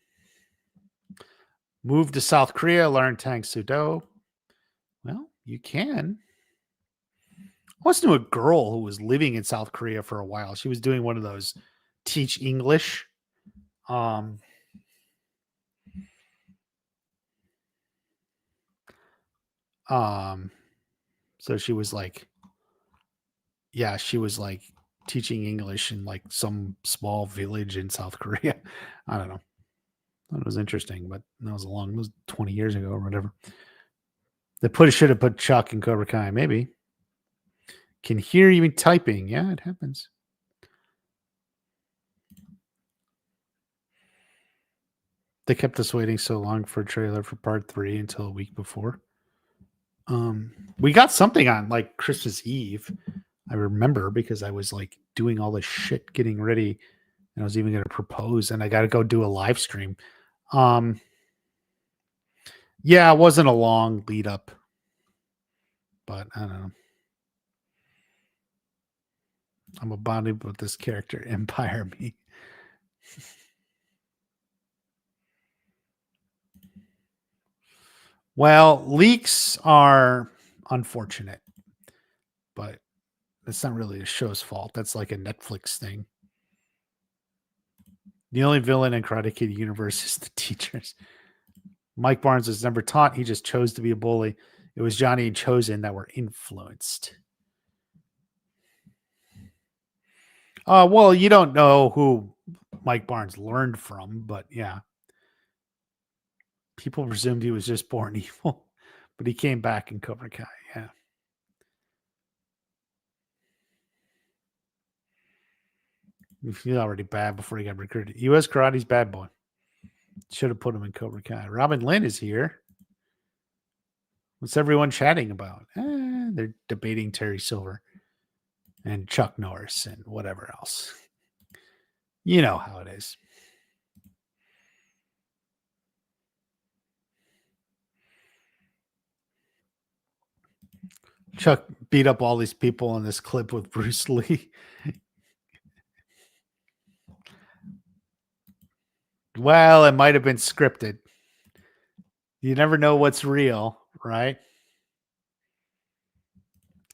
Move to South Korea, learn Tang Soo Do. Well, you can. I once knew a girl who was living in South Korea for a while. She was doing one of those teach English. So she was like, yeah, she was like teaching English in like some small village in South Korea. I don't know. That was interesting, but that was it was 20 years ago or whatever. Should have put Chuck in Cobra Kai, maybe. Can hear you typing. Yeah, it happens. They kept us waiting so long for a trailer for part 3 until a week before. We got something on like Christmas Eve. I remember because I was like doing all this shit, getting ready, and I was even going to propose, and I got to go do a live stream. Yeah, it wasn't a long lead up, but I don't know. I'm a bonded with this character, Empire Me. Well, leaks are unfortunate, but that's not really a show's fault. That's like a Netflix thing. The only villain in Karate Kid universe is the teachers. Mike Barnes was never taught. He just chose to be a bully. It was Johnny and Chosen that were influenced. Well, you don't know who Mike Barnes learned from, but yeah. People presumed he was just born evil, but he came back in Cobra Kai. Yeah. He's already bad before he got recruited. U.S. Karate's bad boy. Should have put him in Cobra Kai. Robin Lynn is here. What's everyone chatting about? They're debating Terry Silver and Chuck Norris and whatever else. You know how it is. Chuck beat up all these people in this clip with Bruce Lee. Well, it might have been scripted. You never know what's real, right?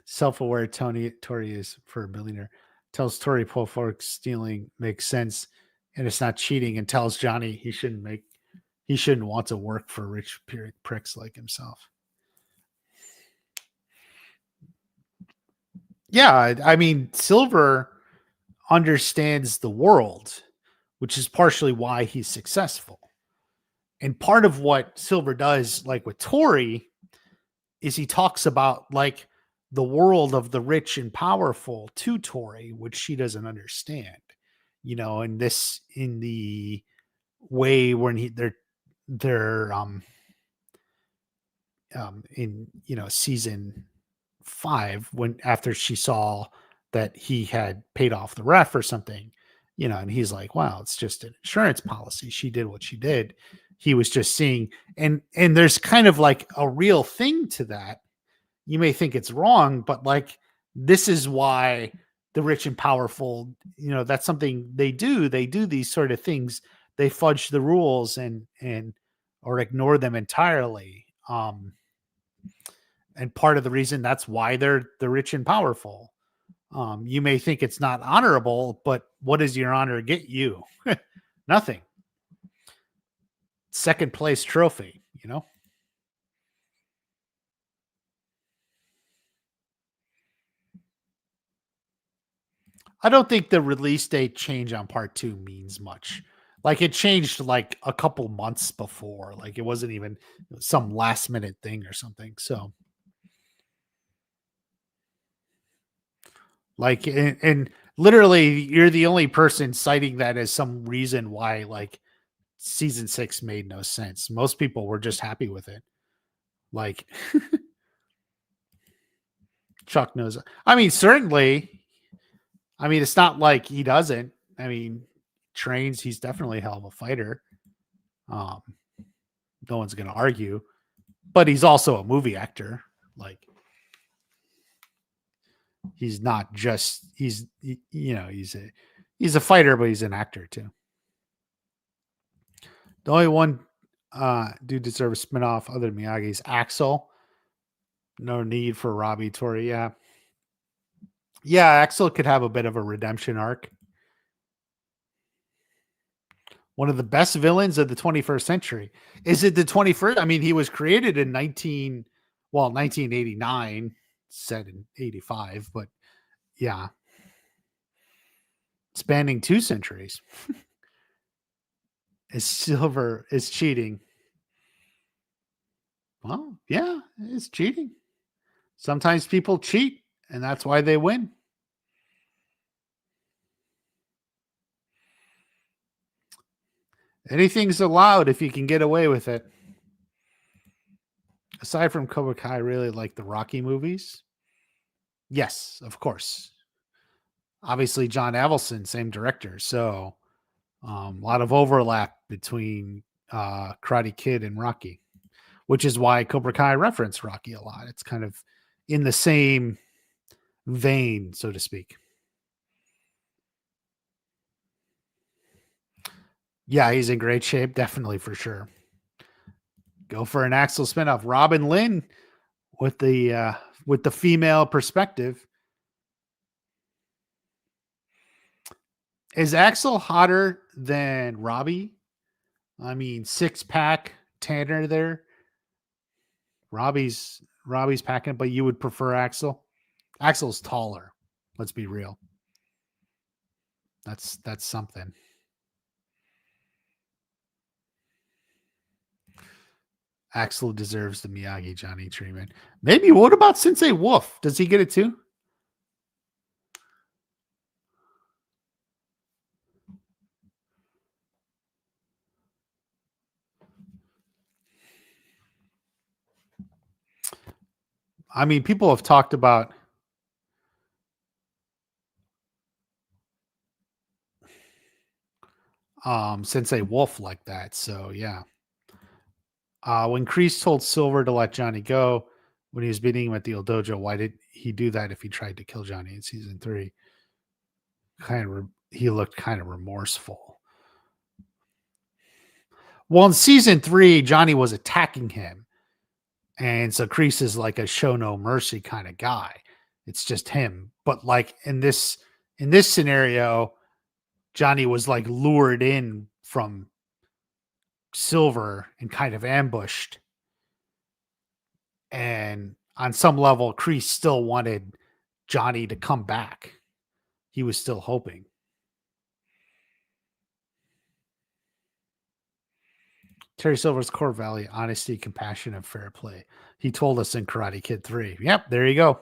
Self-aware Tori is for a millionaire. Tells Tori Polfork stealing makes sense and it's not cheating, and tells Johnny he shouldn't want to work for rich pricks like himself. Yeah, I mean, Silver understands the world. which is partially why he's successful. And part of what Silver does, like with Tori, is he talks about like the world of the rich and powerful to Tori, which she doesn't understand, and this in the way when they're in season 5, when after she saw that he had paid off the ref or something, and he's like, wow, it's just an insurance policy. She did what she did. He was just seeing, and there's kind of like a real thing to that. You may think it's wrong, but like, this is why the rich and powerful, that's something they do. They do these sort of things. They fudge the rules or ignore them entirely. And part of the reason that's why they're the rich and powerful. You may think it's not honorable, but what does your honor get you? Nothing. Second place trophy, I don't think the release date change on part 2 means much. Like, it changed like a couple months before. Like, it wasn't even some last minute thing or something. So, like, and literally, you're the only person citing that as some reason why like season 6 made no sense. Most people were just happy with it. Like, Chuck knows. I mean, certainly. I mean, it's not like he doesn't. I mean, trains. He's definitely a hell of a fighter. No one's going to argue, but he's also a movie actor. Like, he's not just he's a fighter, but he's an actor too. The only one do deserve a spinoff other than Miyagi's Axel. No need for Robbie Tori. Yeah, Axel could have a bit of a redemption arc. One of the best villains of the 21st century. Is it the 21st? I mean, he was created in 1989, set in 85, but yeah. Spanning 2 centuries. Is Silver is cheating. Well, yeah, it's cheating. Sometimes people cheat, and that's why they win. Anything's allowed if you can get away with it. Aside from Cobra Kai, I really like the Rocky movies. Yes, of course. Obviously, John Avildsen, same director. So a lot of overlap between Karate Kid and Rocky, which is why Cobra Kai referenced Rocky a lot. It's kind of in the same vein, so to speak. Yeah, he's in great shape, definitely, for sure. Go for an Axel spinoff. Robin Lynn with the female perspective. Is Axel hotter than Robbie? I mean, 6-pack Tanner there. Robbie's packing it, but you would prefer Axel? Axel's taller. Let's be real. That's something. Axel deserves the Miyagi Johnny treatment. Maybe. What about Sensei Wolf? Does he get it too? I mean, people have talked about Sensei Wolf like that. So yeah. When Kreese told Silver to let Johnny go when he was beating him at the old dojo, why did he do that if he tried to kill Johnny in season 3? He looked kind of remorseful. Well, in season 3, Johnny was attacking him. And so Kreese is like a show no mercy kind of guy. It's just him. But like in this scenario, Johnny was like lured in from Silver and kind of ambushed. And on some level, Kreese still wanted Johnny to come back. He was still hoping. Terry Silver's core value: honesty, compassion, and fair play. He told us in Karate Kid 3. Yep, there you go.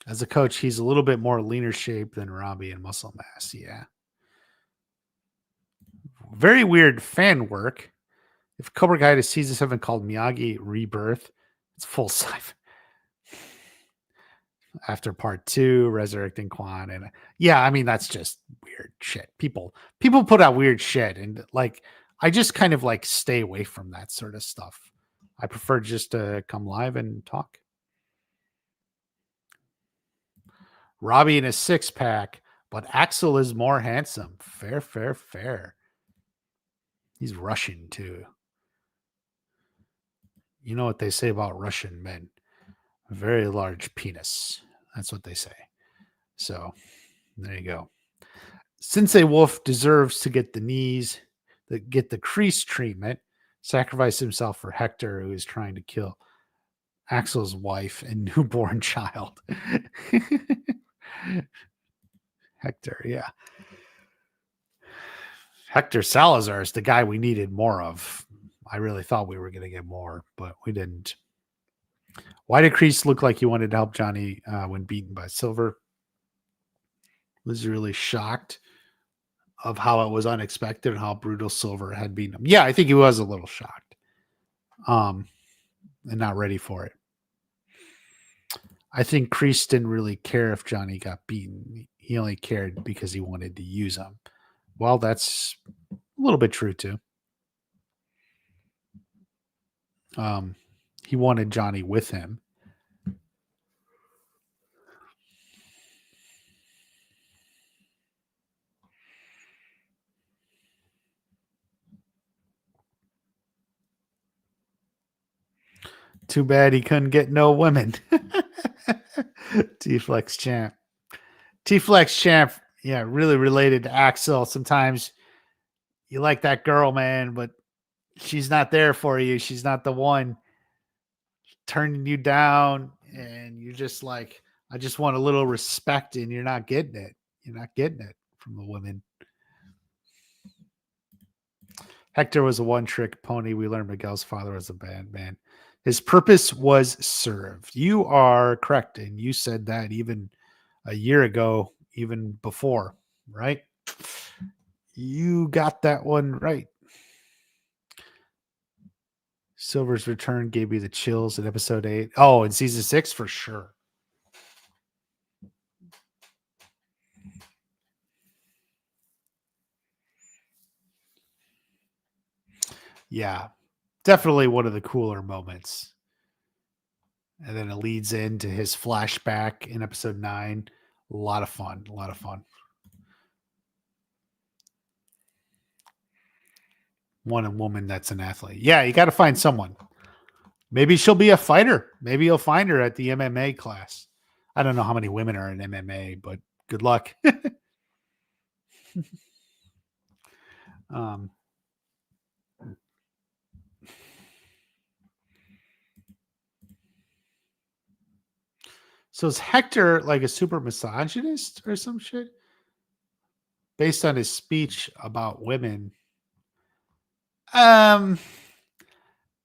As a coach, he's a little bit more leaner shape than Robbie in muscle mass. Yeah. Very weird fan work. If Cobra Kai is season 7 called Miyagi Rebirth, it's full sci after part 2, resurrecting Quan. And yeah, I mean, that's just weird shit. People put out weird shit. And like, I just kind of like stay away from that sort of stuff. I prefer just to come live and talk. Robbie in a 6-pack, but Axel is more handsome. Fair, fair, fair. He's Russian too. You know what they say about Russian men? Very large penis. That's what they say. So there you go. Sensei Wolf deserves to get get the crease treatment, sacrifice himself for Hector, who is trying to kill Axel's wife and newborn child. Hector, yeah. Hector Salazar is the guy we needed more of. I really thought we were going to get more, but we didn't. Why did Kreese look like he wanted to help Johnny when beaten by Silver? Was really shocked of how it was unexpected and how brutal Silver had beaten him. Yeah, I think he was a little shocked and not ready for it. I think Kreese didn't really care if Johnny got beaten. He only cared because he wanted to use him. Well, that's a little bit true too. He wanted Johnny with him. Too bad he couldn't get no women. T-Flex Champ. T-Flex Champ, yeah, really related to Axel. Sometimes you like that girl, man, but she's not there for you. She's not the one turning you down. And you're just like, I just want a little respect, and you're not getting it. You're not getting it from the women. Hector was a one-trick pony. We learned Miguel's father was a bad man. His purpose was served. You are correct. And you said that even a year ago, even before, right? You got that one right. Silver's return gave me the chills in episode 8. Oh, in season 6 for sure. Yeah, definitely one of the cooler moments. And then it leads into his flashback in episode 9. A lot of fun. A lot of fun. One a woman that's an athlete. Yeah, you got to find someone. Maybe she'll be a fighter. Maybe you'll find her at the MMA class. I don't know how many women are in MMA, but good luck. So is Hector like a super misogynist or some shit? Based on his speech about women. Um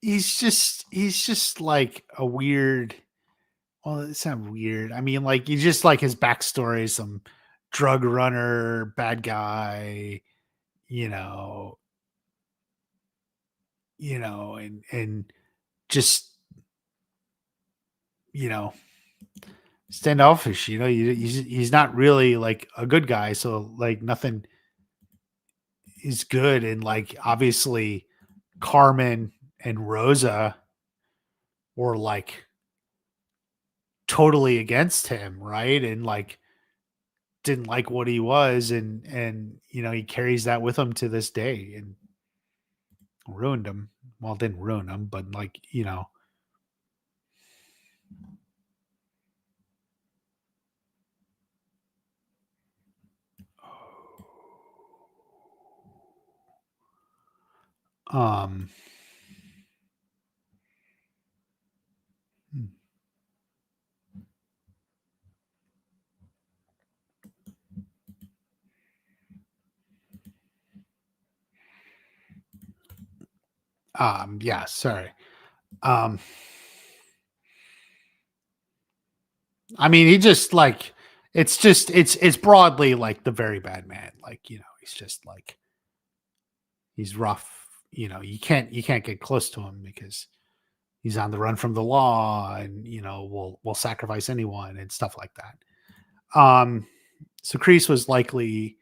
he's just like a weird, well, it's not weird. I mean, like, he's just like his backstory, some drug runner, bad guy, you know, and just, you know, standoffish. He's not really like a good guy, so like nothing is good. And like obviously, Carmen and Rosa were like totally against him, right? And like didn't like what he was, and he carries that with him to this day and ruined him. Well, didn't ruin him, but like, um Yeah, sorry. Um, I mean, he just like it's broadly like the very bad man. Like, he's just like he's rough. You can't get close to him because he's on the run from the law, and will sacrifice anyone and stuff like that. So Kreese was likely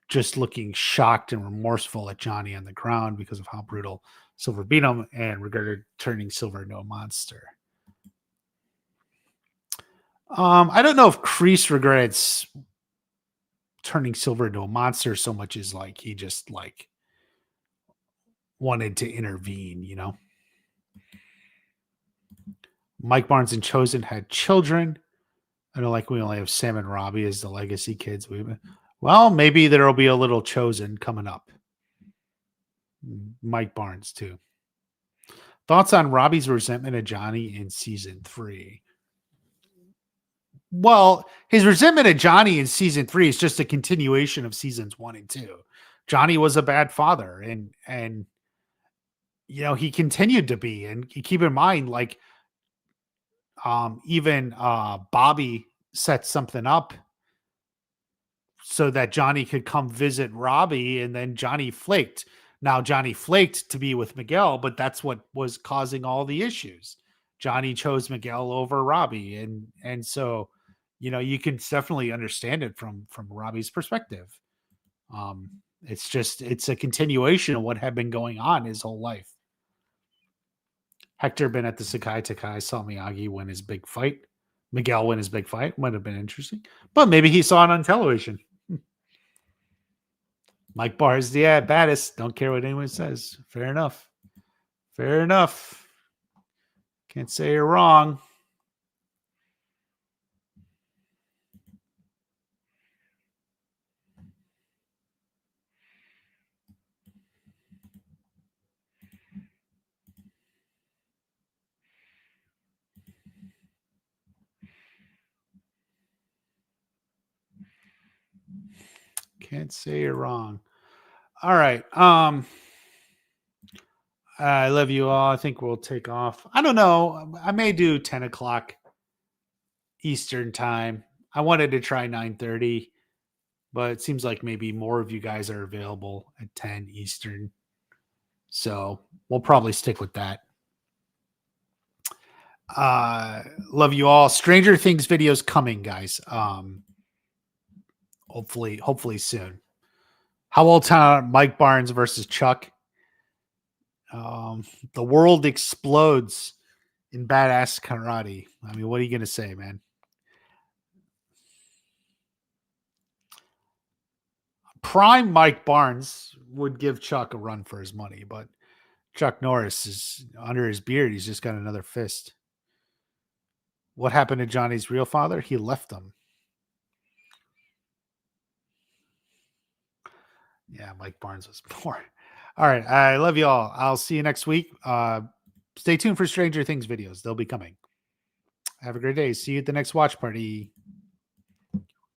just looking shocked and remorseful at Johnny on the ground because of how brutal Silver beat him, and regretted turning Silver into a monster. I don't know if Kreese regrets turning Silver into a monster so much as like he just like wanted to intervene. Mike Barnes and Chosen had children. I don't like we only have Sam and Robbie as the legacy kids. Well, maybe there'll be a little Chosen coming up. Mike Barnes too. Thoughts on Robbie's resentment of Johnny in season 3? Well, his resentment of Johnny in season 3 is just a continuation of seasons 1 and 2. Johnny was a bad father, and he continued to be. And keep in mind, like, even Bobby set something up so that Johnny could come visit Robbie, and then Johnny flaked. Now Johnny flaked to be with Miguel, but that's what was causing all the issues. Johnny chose Miguel over Robbie, and so you can definitely understand it from Robbie's perspective. It's a continuation of what had been going on his whole life. Hector been at the Sakai Takai, saw Miyagi win his big fight. Miguel win his big fight. Might have been interesting, but maybe he saw it on television. Mike Barr is the baddest. Don't care what anyone says. Fair enough. Fair enough. Can't say you're wrong. Can't say you're wrong. All right. I love you all. I think we'll take off. I don't know. I may do 10 o'clock Eastern time. I wanted to try 9:30, but it seems like maybe more of you guys are available at 10 Eastern. So we'll probably stick with that. Love you all. Stranger Things videos coming, guys. Hopefully soon. How old time Mike Barnes versus Chuck? The world explodes in badass karate. I mean, what are you gonna say, man? Prime Mike Barnes would give Chuck a run for his money, but Chuck Norris is under his beard. He's just got another fist. What happened to Johnny's real father? He left him. Yeah, Mike Barnes was more. All right. I love you all. I'll see you next week. Stay tuned for Stranger Things videos. They'll be coming. Have a great day. See you at the next watch party.